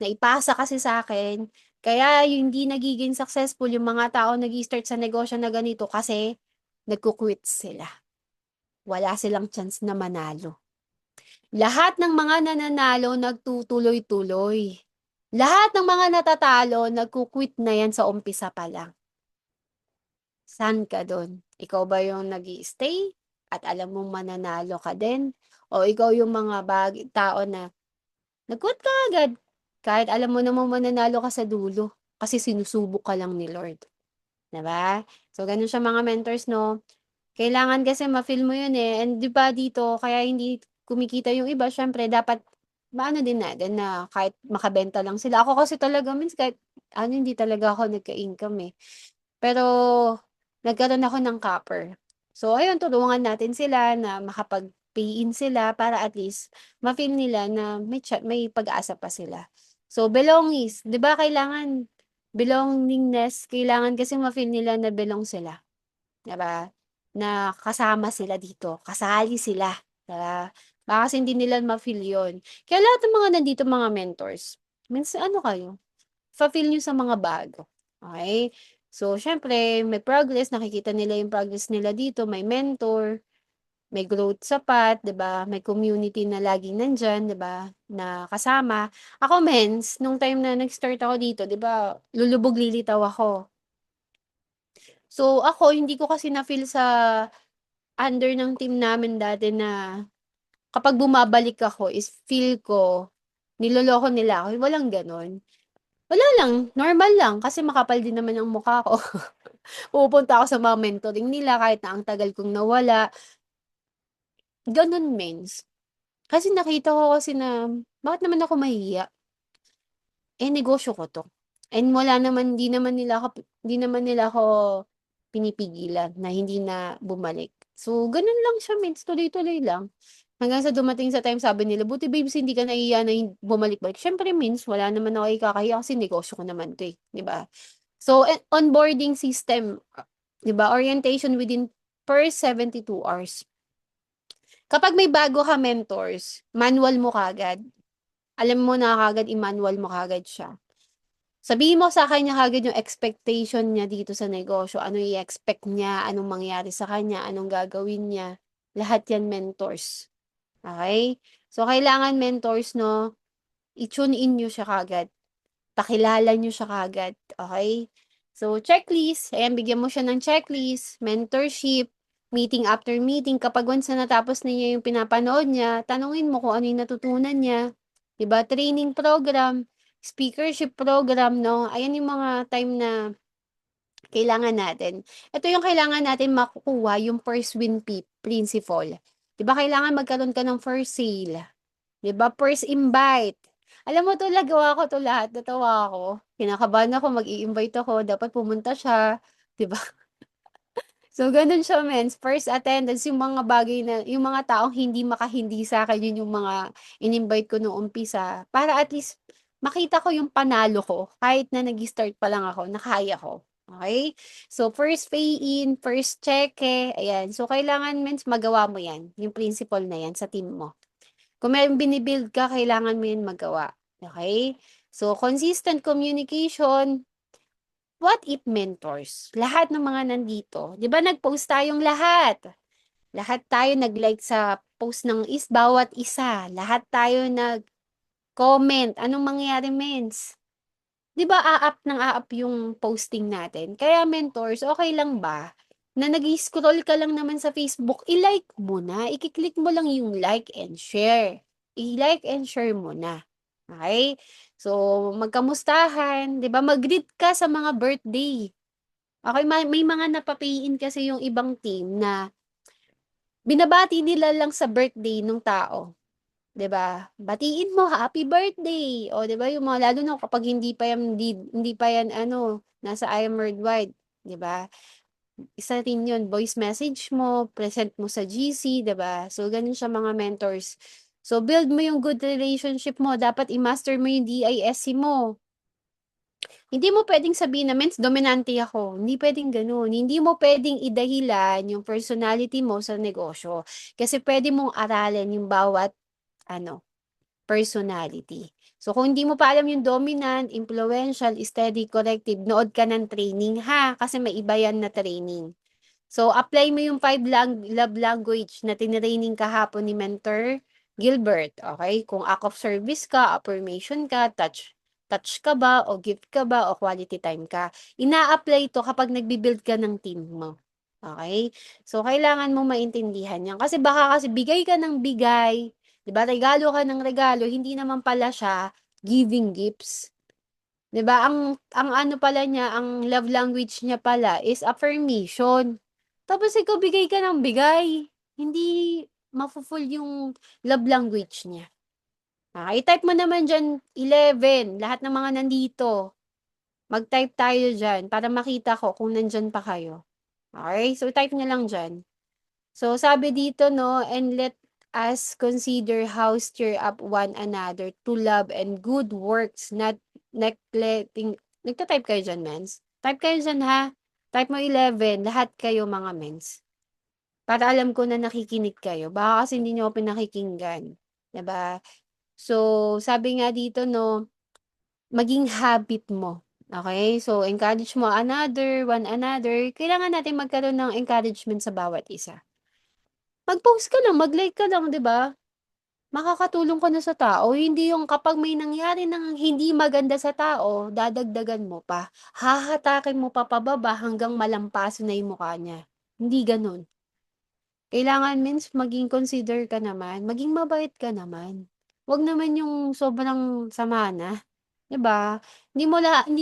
Naipasa kasi sa akin, kaya yung hindi nagiging successful yung mga tao nag-i-start sa negosyo na ganito kasi nagko-quit sila. Wala silang chance na manalo. Lahat ng mga nananalo nagtutuloy-tuloy. Lahat ng mga natatalo nagko-quit na yan sa umpisa pa lang. Saan ka dun? Ikaw ba yung nag-i-stay at alam mong mananalo ka din? O ikaw yung mga tao na nag-quit ka agad kahit alam mo namang mananalo ka sa dulo kasi sinusubok ka lang ni Lord. 'Di ba? So, ganun siya, mga mentors, no? Kailangan kasi ma-feel mo yun, eh. And 'di ba dito, kaya hindi kumikita yung iba, syempre dapat maano din natin na kahit makabenta lang sila. Ako kasi talaga, means kahit hindi talaga ako nagka-income, eh. Pero nagkaroon ako ng copper. So, ayun, tulungan natin sila na pay in sila para at least ma-feel nila na may pag-asa pa sila. So, belongings, 'di ba kailangan belongingness, kailangan kasi ma-feel nila na belong sila, 'di ba? Na kasama sila dito, kasali sila, 'di ba? Baka kasi hindi nila ma-feel 'yon. Kaya lahat ng mga nandito mga mentors, minsan ano kayo, fa-feel niyo sa mga bago. Okay? So, syempre, may progress, nakikita nila yung progress nila dito, may mentor, may growth sapat, 'di ba? May community na laging nandiyan, 'di ba? Na kasama. Ako, mens, nung time na nag-start ako dito, 'di ba? Lulubog lilitaw ako. So, ako, hindi ko kasi na-feel sa under ng team namin dati na kapag bumabalik ako is feel ko niloloko nila ako. Walang ganon. Wala lang, normal lang kasi makapal din naman ang mukha ko. Pumupunta ako sa mga mentoring nila kahit na ang tagal kong nawala. Ganun, mens. Kasi nakita ko kasi na, bakit naman ako mahihiya? Eh, negosyo ko 'to. And wala naman, di naman nila ako pinipigilan na hindi na bumalik. So, ganun lang siya, mens, tuloy-tuloy lang. Hanggang sa dumating sa time sabi nila, "Buti babes hindi ka nahihiya na bumalik-balik." Siyempre, mens, wala naman ako ikakahiya kasi negosyo ko naman 'to, eh, 'di ba? So, onboarding system, 'di ba, orientation within first 72 hours. Kapag may bago ka mentors, manual mo kaagad. Alam mo na kaagad, i-manual mo kaagad siya. Sabihin mo sa kanya kaagad yung expectation niya dito sa negosyo, ano i-expect niya, anong mangyari sa kanya, anong gagawin niya. Lahat yan mentors. Okay? So, kailangan mentors, no, i-tune in niyo siya kaagad. Pakilala niyo siya kaagad, okay? So, checklist, ayan, bigyan mo siya ng checklist, mentorship, meeting after meeting. Kapag once na natapos na niya yung pinapanood niya, tanungin mo kung ano yung natutunan niya. 'Di ba? Training program, speakership program, no? Ayan yung mga time na kailangan natin. Ito yung kailangan natin makukuha, yung first win principle. 'Di ba kailangan magkaroon ka ng first sale? 'Di ba, first invite. Alam mo 'to, nagawa ko 'to lahat, natawa ako. Kinakabahan ako, mag-i-invite ako, dapat pumunta siya, 'di ba? So, gano'n siya, mens. First attendance, yung mga bagay na, yung mga taong hindi makahindi sa'kin, yun yung mga in-invite ko nung umpisa. Para at least makita ko yung panalo ko. Kahit na nag-start pa lang ako, nakaya ko. Okay? So, first pay-in, first cheque, ayan. So, kailangan, mens, magawa mo yan. Yung principle na yan sa team mo. Kung may bini-build ka, kailangan mo yun magawa. Okay? So, consistent communication. What if mentors? Lahat ng mga nandito, 'di ba nag-post tayong lahat? Lahat tayo nag-like sa post ng bawat isa. Lahat tayo nag-comment. Anong mangyayari, mens? 'Di ba a-up yung posting natin? Kaya mentors, okay lang ba na nag-scroll ka lang naman sa Facebook, i-like mo na, i-click mo lang yung like and share. I-like and share mo na. Okay? So, magkamustahan, 'di ba? Mag-greet ka sa mga birthday. Okay, may mga napapayin kasi yung ibang team na binabati nila lang sa birthday nung tao. 'Di ba? Batiin mo, happy birthday. O 'di ba yung mga lalo na kapag hindi pa yan ano, nasa I am worldwide, 'di ba? Isa rin yun, voice message mo, present mo sa GC, 'di ba? So ganun siya mga mentors. So build mo yung good relationship mo, dapat i-master mo yung DISC mo. Hindi mo puwedeng sabihin na, "Mens, dominante ako." Hindi puwedeng gano'n. Hindi mo puwedeng idahilan yung personality mo sa negosyo. Kasi puwede mong aralin yung bawat ano, personality. So, kung hindi mo pa alam yung dominant, influential, steady, corrective, nood ka ng training ha, kasi may iba yan na training. So, apply mo yung 5 love language na tinraining kahapon ni Mentor Gilbert, okay? Kung act of service ka, affirmation ka, touch ka ba, o gift ka ba, o quality time ka. Ina-apply ito kapag nagbi-build ka ng team mo. Okay? So, kailangan mo maintindihan yan. Kasi baka kasi bigay ka ng bigay, 'di ba? Regalo ka ng regalo, hindi naman pala siya giving gifts. 'Di ba? Ang ano pala niya, ang love language niya pala is affirmation. Tapos ikaw bigay ka ng bigay. Hindi mafo-full yung love language niya. I-type mo naman diyan 11, lahat ng mga nandito. Mag-type tayo diyan para makita ko kung nandiyan pa kayo. Okay? So type niyo lang diyan. So sabi dito, no, and let us consider how stir up one another to love and good works, not neglecting. Nagta-type kayo dyan, mens? Type kayo dyan, ha? Type mo 11, lahat kayo mga mens. Para alam ko na nakikinig kayo. Baka kasi hindi nyo ako pinakikinggan. 'Di ba? So, sabi nga dito, no, maging habit mo. Okay? So, encourage mo another, one another. Kailangan natin magkaroon ng encouragement sa bawat isa. Mag-post ka lang, mag-like ka lang, 'di ba? Makakatulong ka na sa tao, hindi yung kapag may nangyari ng hindi maganda sa tao, dadagdagan mo pa. Hahatakin mo pa pababa hanggang malampaso na yung mukha niya. Hindi gano'n. Kailangan means maging consider ka naman, maging mabait ka naman. 'Wag naman yung sobrang sama na, 'di ba? Hindi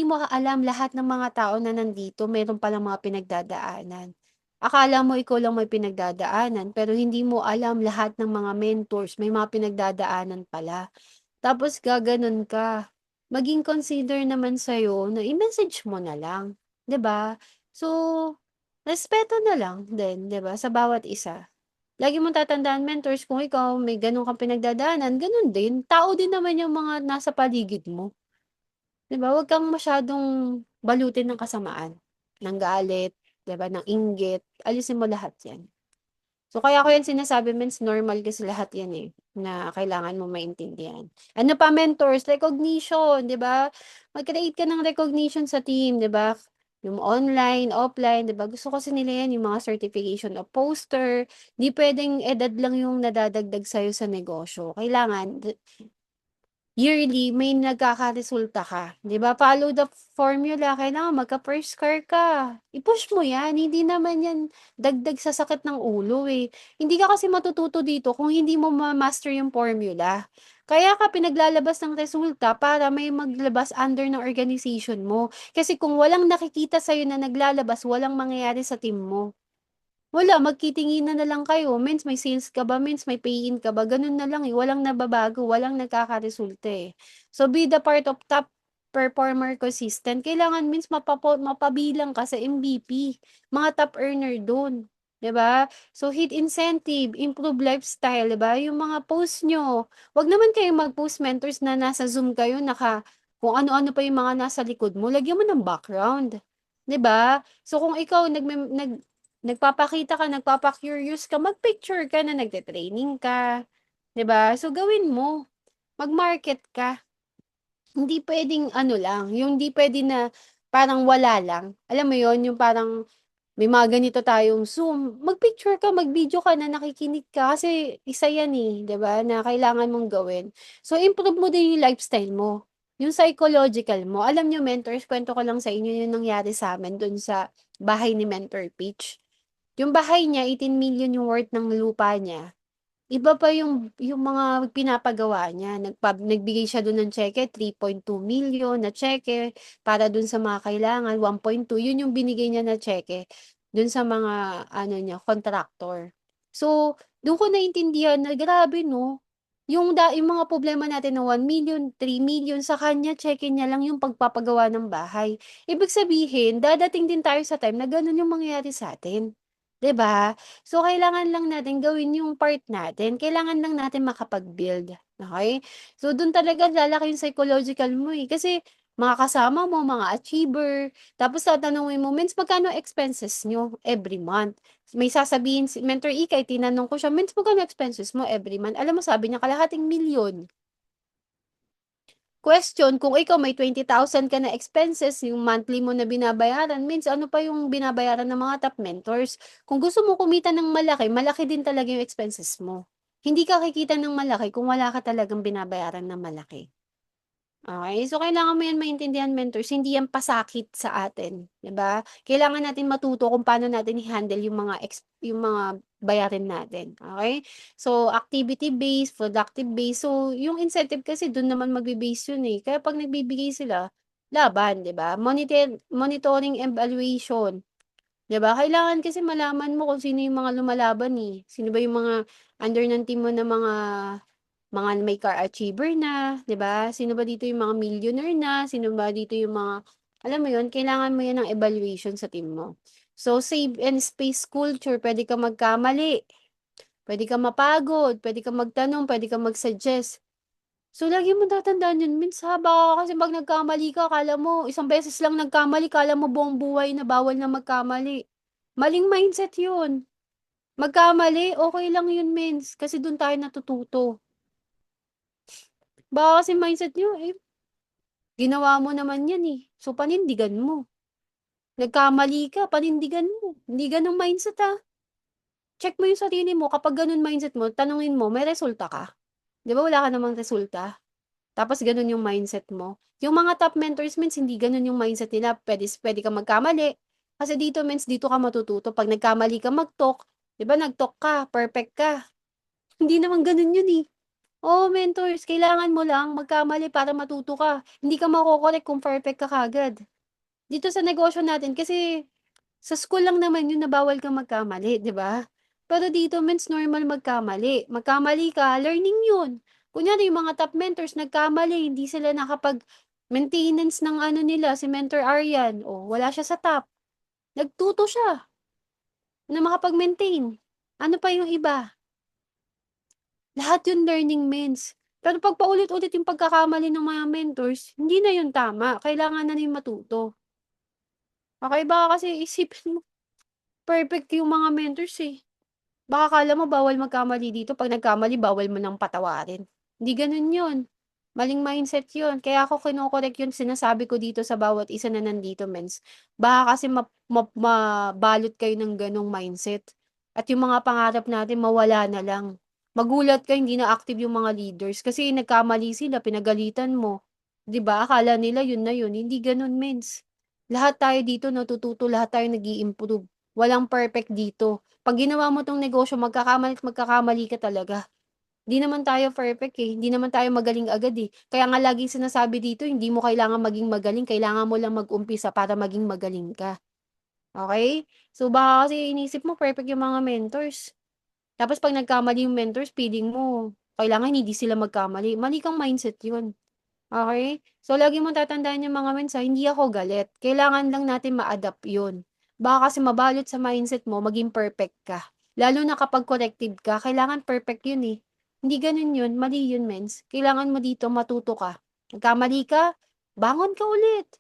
mo alam lahat ng mga tao na nandito meron palang mga pinagdadaanan. Akala mo ikaw lang may pinagdadaanan, pero hindi mo alam lahat ng mga mentors may mga pinagdadaanan pala. Tapos gaganon ka. Maging consider naman sa'yo na i-message mo na lang, 'di ba? So, respeto na lang din, 'di ba, sa bawat isa. Lagi mong tatandaan mentors kung ikaw may gano'n kang pinagdadaanan, gano'n din, tao din naman yung mga nasa paligid mo, 'di ba? Huwag kang masyadong balutin ng kasamaan, ng galit, 'di ba, ng inggit, alisin mo lahat 'yan. So, kaya ko 'yan sinasabi means normal kasi lahat 'yan, eh, na kailangan mong maintindihan. Ano pa mentors, recognition, 'di ba? Mag-create ka ng recognition sa team, 'di ba? Yung online, offline, 'di ba? Gusto kasi nila 'yan, yung mga certification of poster. 'Di puwedeng edad lang yung nadadagdag sa'yo sa negosyo. Kailangan yearly may nagkakaresulta ka, 'di ba? Follow the formula, kailangan magka-first car ka. I-push mo 'yan, hindi naman 'yan dagdag sa sakit ng ulo, eh. Hindi ka kasi matututo dito kung hindi mo ma-master yung formula. Kaya ka pinaglalabas ng resulta para may maglabas under ng organization mo. Kasi kung walang nakikita sa'yo na naglalabas, walang mangyayari sa team mo. Wala, magtitinginan na lang kayo, means may sales ka ba, means may pay-in ka ba, gano'n na lang, eh, walang nababago, walang nagkakaresulta, eh. So, be the part of top performer consistent, kailangan means mapabilang ka sa MVP, mga top earner dun, 'di ba? So, hit incentive, improve lifestyle, 'di ba? Yung mga post niyo, 'wag naman kayong mag-post mentors na nasa Zoom kayo, kung ano-ano pa yung mga nasa likod mo, lagyan mo ng background, 'di ba? So, kung ikaw nagpapakita ka, nagpapa-curious ka, mag-picture ka na nagte-training ka, 'di ba? So, gawin mo, mag-market ka. Hindi puwedeng ano lang, yung hindi puwede na parang wala lang. Alam mo yon yung parang may mga ganito tayong Zoom, mag-picture ka, mag-video ka na nakikinig ka kasi isa 'yan, eh, 'di ba, na kailangan mong gawin. So, improve mo din yung lifestyle mo, yung psychological mo. Alam niyo mentors, kuwento ko lang sa inyo yung nangyari sa'min dun sa bahay ni Mentor Peach. Yung bahay niya, 18 million yung worth ng lupa niya. Iba pa yung mga pinapagawa niya. Nagbigay siya dun ng tseke, 3.2 million na tseke para dun sa mga kailangan, 1.2, yun yung binigay niya na tseke dun sa mga ano niya, contractor. So, dun ko naintindihan na grabe 'no, yung mga problema natin na 1 million, 3 million sa kanya tseke niya lang yung pagpapagawa ng bahay. Ibig sabihin, dadating din tayo sa time na ganun yung mangyayari sa'tin, 'di ba? So, kailangan lang natin gawin yung part natin, kailangan lang natin makapag-build, okey? So, dun talaga lalaki yung psychological mo, eh, kasi mga kasama mo, mga achiever, tapos tatanungin mo, "Mins, magkano expenses niyo every month?" May sasabihin si Mentor Ikay, tinanong ko siya, "Mins, magkano expenses mo every month?" Alam mo sabi niya, kalahating milyon. Question, kung ikaw may 20,000 ka na expenses, yung monthly mo na binabayaran, means ano pa yung binabayaran ng mga top mentors. Kung gusto mo kumita ng malaki, malaki din talaga yung expenses mo. Hindi ka kikita ng malaki kung wala ka talagang binabayaran na malaki. Okay, so kailangan mo 'yan maintindihan mentors, hindi 'yan pasakit sa atin, 'di ba? Kailangan natin matuto kung paano natin i-handle yung mga bayarin natin, okay? So, activity based, productive based, so yung incentive kasi dun naman magbe-base yun, eh, kaya 'pag nagbibigay sila, laban, 'di ba? Monitoring evaluation, 'di ba? Kailangan kasi malaman mo kung sino yung mga lumalaban, eh, sino ba yung mga under ng team mo na mga may car achiever na, 'di ba? Sino ba dito yung mga millionaire na, sino ba dito yung mga alam mo yun, kailangan mo yan ng evaluation sa team mo. So, save and space culture, puwede kang magkamali, Pwede kang mapagod, pwede kang magtanong, pwede kang mag-suggest. So, lagi mo tatandaan yun, Mins, ha? Baka kasi pag nagkamali ka, kala mo, isang beses lang nagkamali, kala mo buong buhay na bawal na magkamali. Maling mindset yun. Magkamali, okay lang yun, Mins. Kasi dun tayo natututo. Baka kasi mindset nyo, ginawa mo naman yan eh. So, panindigan mo. Nagkamali ka, panindigan mo. Hindi ganun mindset ha. Check mo yung sarili mo. Kapag ganun mindset mo, tanungin mo, may resulta ka. Di ba wala ka namang resulta? Tapos ganun yung mindset mo. Yung mga top mentors means hindi ganun yung mindset nila. Pwede ka magkamali. Kasi dito means dito ka matututo. Pag nagkamali ka mag-talk, di ba nag-talk ka, perfect ka. Hindi naman ganun yun eh. Oo, mentors, kailangan mo lang magkamali para matuto ka. Hindi ka makokorek kung perfect ka kagad. Dito sa negosyo natin, kasi sa school lang naman yun na bawal kang magkamali, di ba? Pero dito, means normal magkamali. Magkamali ka, learning yun. Kunyari, yung mga top mentors, nagkamali, hindi sila maintenance ng ano nila, si Mentor Aryan. O, wala siya sa top. Nagtuto siya na makapag-maintain. Ano pa yung iba? Lahat yun learning means. Pero pag paulit-ulit yung pagkakamali ng mga mentors, hindi na yun tama. Kailangan na yung matuto. Okay, baka kasi isipin mo, perfect yung mga mentors eh. Baka akala mo bawal magkamali dito, 'pag nagkamali bawal mo ng patawarin. Hindi gano'n 'yun. Maling mindset 'yun. Kaya ako kino-correct 'yun, sinasabi ko dito sa bawat isa na nandito, mens. Baka kasi mabalot kayo ng gano'ng mindset at yung mga pangarap natin mawala na lang. Magulat ka hindi na active yung mga leaders kasi nagkamali sila, pinagalitan mo. 'Di ba, akala nila 'yun na 'yun, hindi gano'n, mens. Lahat tayo dito natututo, lahat tayo nag-i-improve. Walang perfect dito. 'Pag ginawa mo 'tong negosyo magkakamali at magkakamali ka talaga. Hindi naman tayo perfect, eh, hindi naman tayo magaling agad, eh. Kaya nga laging sinasabi dito hindi mo kailangan maging magaling, kailangan mo lang mag-umpisa para maging magaling ka, okey? So, baka kasi iniisip mo perfect yung mga mentors, tapos 'pag nagkamali yung mentors feeling mo kailangan hindi sila magkamali, mali kang mindset yun. Okay. So, lagi mong tatandaan yung mga mensahe, hindi ako galit. Kailangan lang natin ma-adapt yun. Baka kasi mabalot sa mindset mo, maging perfect ka. Lalo na kapag corrective ka, kailangan perfect yun eh. Hindi ganun yun, mali yun, mens. Kailangan mo dito matuto ka. Nagkamali ka, bangon ka ulit.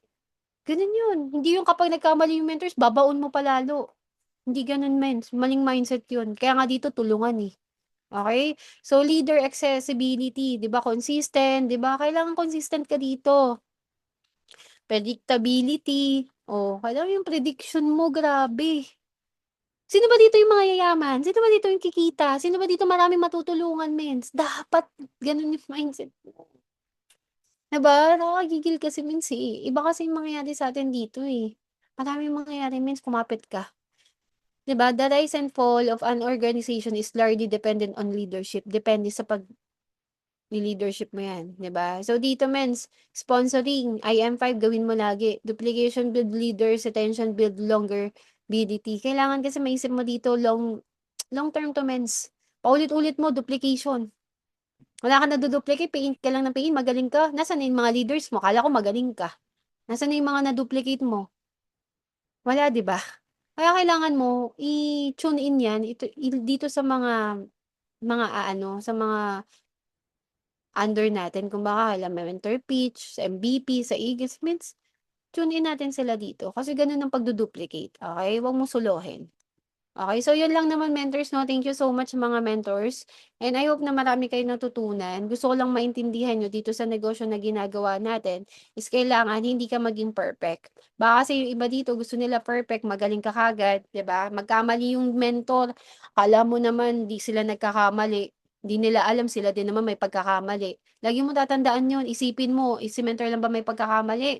Ganun yun. Hindi yung kapag nagkamali yung mentors, babaon mo palalo. Hindi ganun, mens. Maling mindset yun. Kaya nga dito tulungan eh. Okay. So, leader accessibility, 'di ba, consistent, 'di ba? Kailangan consistent ka dito. Predictability, oh, kailangan yung prediction mo, grabe. Sino ba dito yung mga yayaman? Sino ba dito yung kikita? Sino ba dito maraming matutulungan, mens? Dapat ganun yung mindset mo. 'Di ba? Nakakagigil kasi mens, eh. Iba kasi yung mangyayari sa atin dito, eh. Maraming mangyayari, mens, kumapit ka. 'Di ba? The rise and fall of an organization is largely dependent on leadership. Depende sa leadership mo yan, 'di ba? So dito mens, sponsoring, IM5 gawin mo lagi. Duplication build leaders, attention build longer BDT. Kailangan kasi maisip mo dito long term to mens. Paulit-ulit mo duplication. Wala ka naduduplicate, paint ka lang ng paint, magaling ka. Nasaan na yung mga leaders mo? Kala ko magaling ka. Nasaan na yung mga na-duplicate mo? Wala, 'di ba? Kaya kailangan mo i-tune in 'yan dito sa mga sa mga under natin. Kumbaga, alam mo, mentor pitch, sa MVP, sa Eagles, means, tune in natin sila dito. Kasi ganun ang pagduduplicate. Okay? Huwag mo suluhin. Okay, so yun lang naman mentors, no? Thank you so much mga mentors. And I hope na marami kayong natutunan. Gusto ko lang maintindihan nyo dito sa negosyo na ginagawa natin is kailangan hindi ka maging perfect. Baka kasi yung iba dito gusto nila perfect, magaling ka kagad, 'di ba? Magkamali yung mentor, akala mo naman di sila nagkakamali. Hindi nila alam sila din naman may pagkakamali. Lagi mo tatandaan yun, isipin mo, si mentor lang ba may pagkakamali?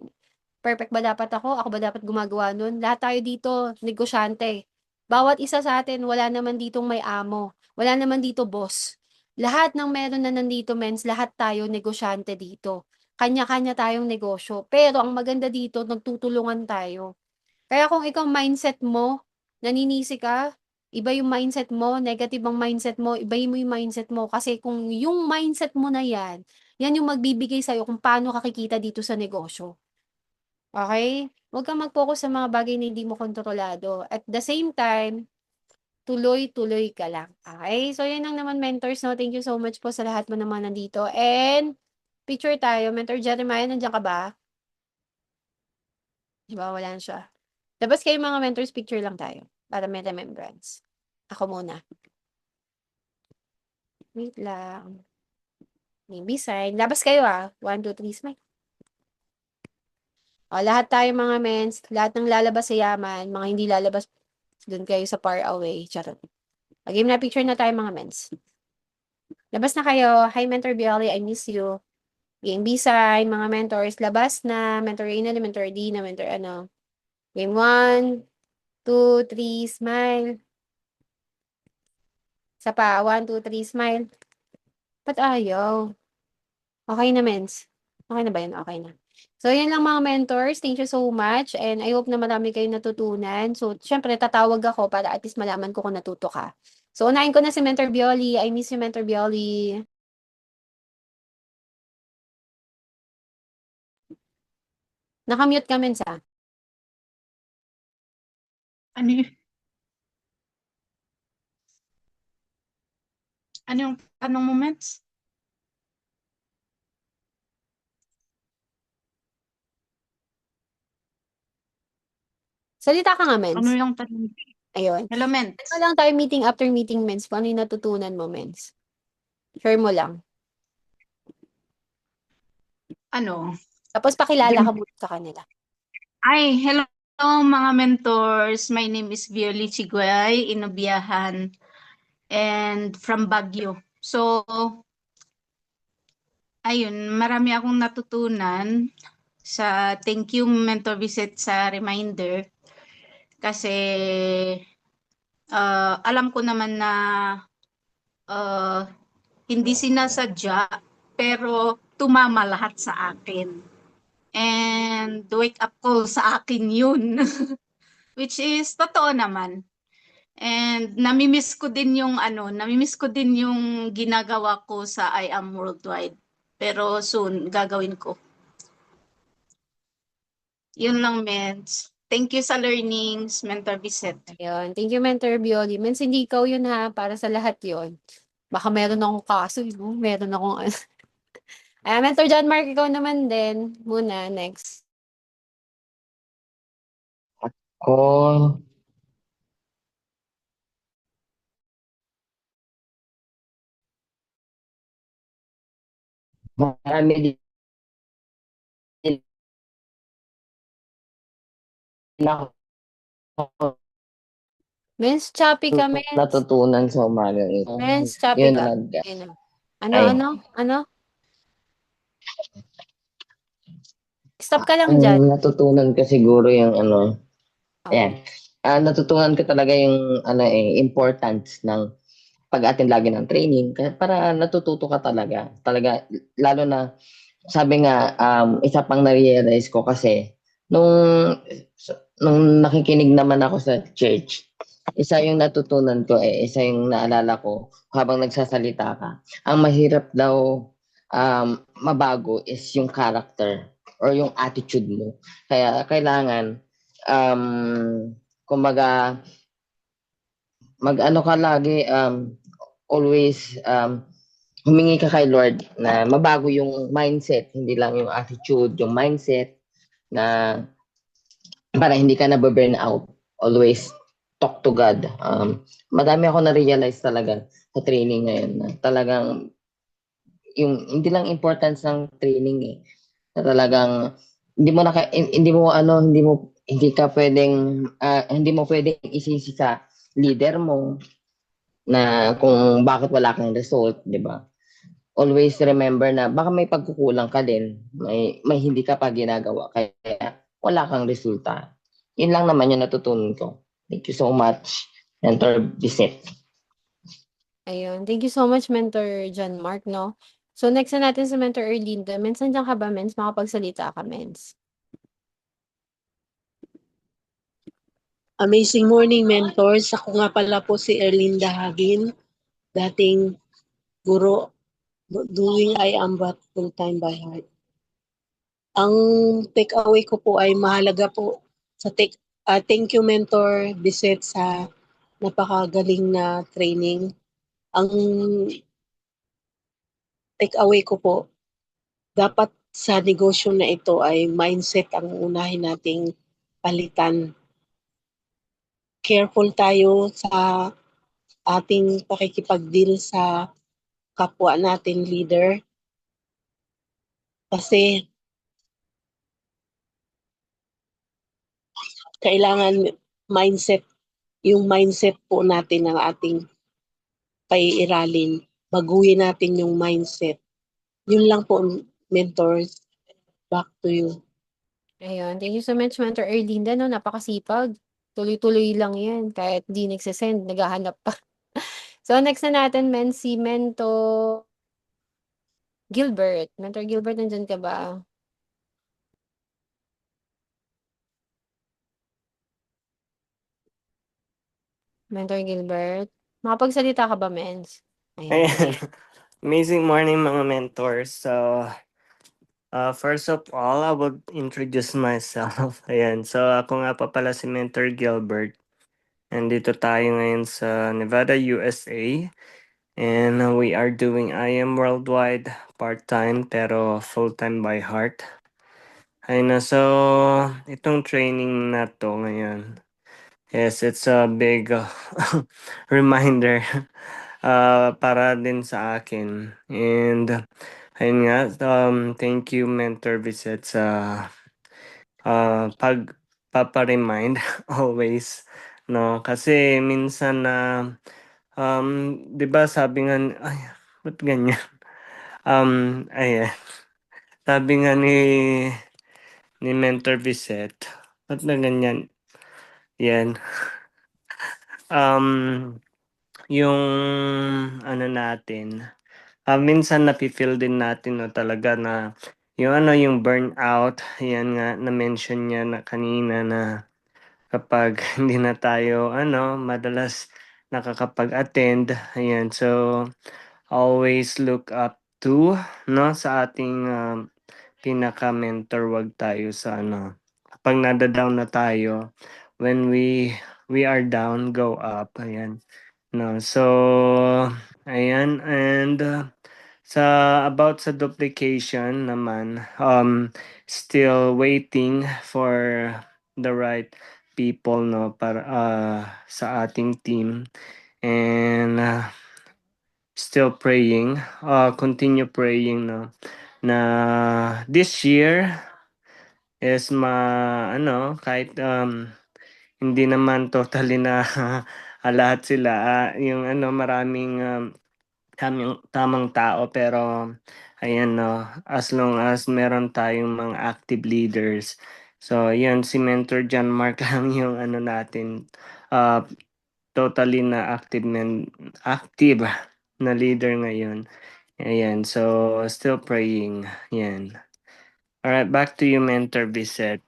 Perfect ba dapat ako? Ako ba dapat gumagawa nun? Lahat tayo dito, negosyante. Bawat isa sa atin, wala naman ditong may amo. Wala naman dito boss. Lahat ng meron na nandito, mens, lahat tayo negosyante dito. Kanya-kanya tayong negosyo. Pero ang maganda dito, nagtutulungan tayo. Kaya kung ikaw mindset mo, naninisi ka, iba yung mindset mo, negative ang mindset mo, ibahin mo yung mindset mo. Kasi kung yung mindset mo na yan yung magbibigay sa'yo kung paano kakikita dito sa negosyo. Okay? Huwag kang mag-focus sa mga bagay na hindi mo kontrolado. At the same time, tuloy-tuloy ka lang. Okay? So, yun lang naman, mentors, no? Thank you so much po sa lahat mo naman nandito. And, picture tayo. Mentor Jeremiah, nandiyan ka ba? Diba, wala na siya. Labas kayo mga mentors, picture lang tayo. Para may remembrance. Ako muna. Wait lang. Maybe sign. Labas kayo 1, 2, 3, smile. O, lahat tayo mga mens, lahat ng lalabas sa yaman, mga hindi lalabas, dun kayo sa far away. Charot. Game na picture na tayo mga mens. Labas na kayo. Hi, Mentor Bioli, I miss you. Game B-sign, mga mentors. Labas na. Mentor Reina, Mentor D, na Mentor ano. Game 1, 2, 3, smile. Isa pa, 1, 2, 3, smile. Ba't ayaw? Okay na, mens. Okay na ba yun? Okay na. So, yun lang mga mentors. Thank you so much. And I hope na marami kayong natutunan. So, syempre, tatawag ako para at least malaman ko kung natuto ka. So, unahin ko na si Mentor Bioli. I miss you, Mentor Bioli. Nakamute ka, mens, Ano yung, ano yung anong moments? Salita ka nga, mens. Ano yung tanong? Ayun. Hello, Ments. Ano lang tayo meeting after meeting, mens. Kung ano yung natutunan mo, mens. Share mo lang. Ano? Tapos pakilala ka muna sa kanila. Ay, hello mga mentors. My name is Violi Chiguay, Inubiahan, and from Baguio. So, ayun, marami akong natutunan sa thank you Mentor Visit sa reminder. Kasi alam ko naman na hindi sinasadya, pero tumama lahat sa akin. And wake up call sa akin yun. Which is totoo naman. And namimiss ko din yung ginagawa ko sa I Am Worldwide. Pero soon, gagawin ko. Yun lang, Mens. Thank you sa learnings, Mentor Viset. Ayun. Thank you, Mentor Bioli. Mens, hindi ikaw yun para sa lahat yun. Baka meron akong kaso, meron akong Mentor John Mark, ikaw naman din. Muna, next. Ko, marami din ako Mens, choppy ka, Mens. natutunan sa umaga ito. Mens, choppy Yun ka. talaga. Ayun. Ay. Ano? Stop ka lang dyan. Natutunan ko siguro yung Oh. ayan. Natutunan ko talaga yung importance ng pag-attend lagi ng training para natututo ka talaga. Talaga, lalo na, sabi nga, isa pang na-realize ko kasi, nung nakikinig naman ako sa church, isa yung natutunan ko isa yung naalala ko habang nagsasalita ka. Ang mahirap daw mabago is yung character or yung attitude mo. Kaya kailangan kumbaga mag-ano ka lagi always humingi ka kay Lord na mabago yung mindset, hindi lang yung attitude, yung mindset na para hindi ka na-burn out. Always talk to God. Madami ako na-realize talaga sa training ngayon na talagang yung hindi lang importance ng training na talagang hindi mo pwedeng isisi sa leader mo na kung bakit wala kang result, di ba? Always remember na baka may pagkukulang ka din, may hindi ka pa ginagawa kaya wala kang resulta. Yun lang naman yung natutunan ko. Thank you so much, Mentor Visit. Ayun. Thank you so much, Mentor John Mark, no? So, next na natin sa Mentor Erlinda. Mens, nandiyan ka ba, Mens? Makapagsalita ka, Mens. Amazing morning, mentors. Ako nga pala po si Erlinda Hagin, dating guro doing I Am But Full Time by Heart. Ang take away ko po ay mahalaga po sa thank you, Mentor Biset, sa napakagaling na training. Ang take away ko po, dapat sa negosyo na ito ay mindset ang unahin nating palitan. Careful tayo sa ating pakikipag-deal sa kapwa nating leader kasi kailangan yung mindset po natin ang ating paiiralin. Baguhin natin yung mindset. Yun lang po, mentors. Back to you. Ayun. Thank you so much, Mentor Erlinda, no? Napakasipag. Tuloy-tuloy lang yan. Kahit di nagsasend, naghahanap pa. So, next na natin, si Mentor Gilbert. Mentor Gilbert, nandyan ka ba? Mentor Gilbert? Makapagsalita ka ba, Mens? Ayan. Ayan. Amazing morning mga mentors. So, first of all, I would introduce myself. Ayan. So, ako nga pa pala si Mentor Gilbert. Nandito tayo ngayon sa Nevada, USA. And we are doing IM Worldwide part-time pero full-time by heart. Ayun na. So, itong training na to ngayon. Yes, it's a big reminder para din sa akin. And ayun nga, thank you Mentor Viset sa pagpapa-remind always, no? Kasi minsan na 'di ba sabi nga ay ba't ganyan? Ayan, sabi nga ni Mentor Viset, ba't na ganyan? Yan. Yung ano natin, minsan nafi-feel din natin 'no talaga na yung ano, yung burnout, yan nga na-mention niya na kanina na kapag hindi na tayo ano, madalas nakakapag-attend, ayan. So, always look up to 'no, sa ating, pinaka-mentor, 'wag tayo sa ano, kapag nada-down na tayo, when we are down, go up, ayan. No, so ayan and sa about sa duplication naman, still waiting for the right people no para sa ating team and still praying, continue praying no na this year is ano kahit hindi naman totally na lahat sila yung ano maraming tamang tao pero ayan 'no, as long as meron tayong mga active leaders. So 'yun si Mentor John Mark lang yung ano natin, uh, totally na active na leader ngayon. Ayan, so still praying, 'yan. Alright, back to you Mentor Bisset.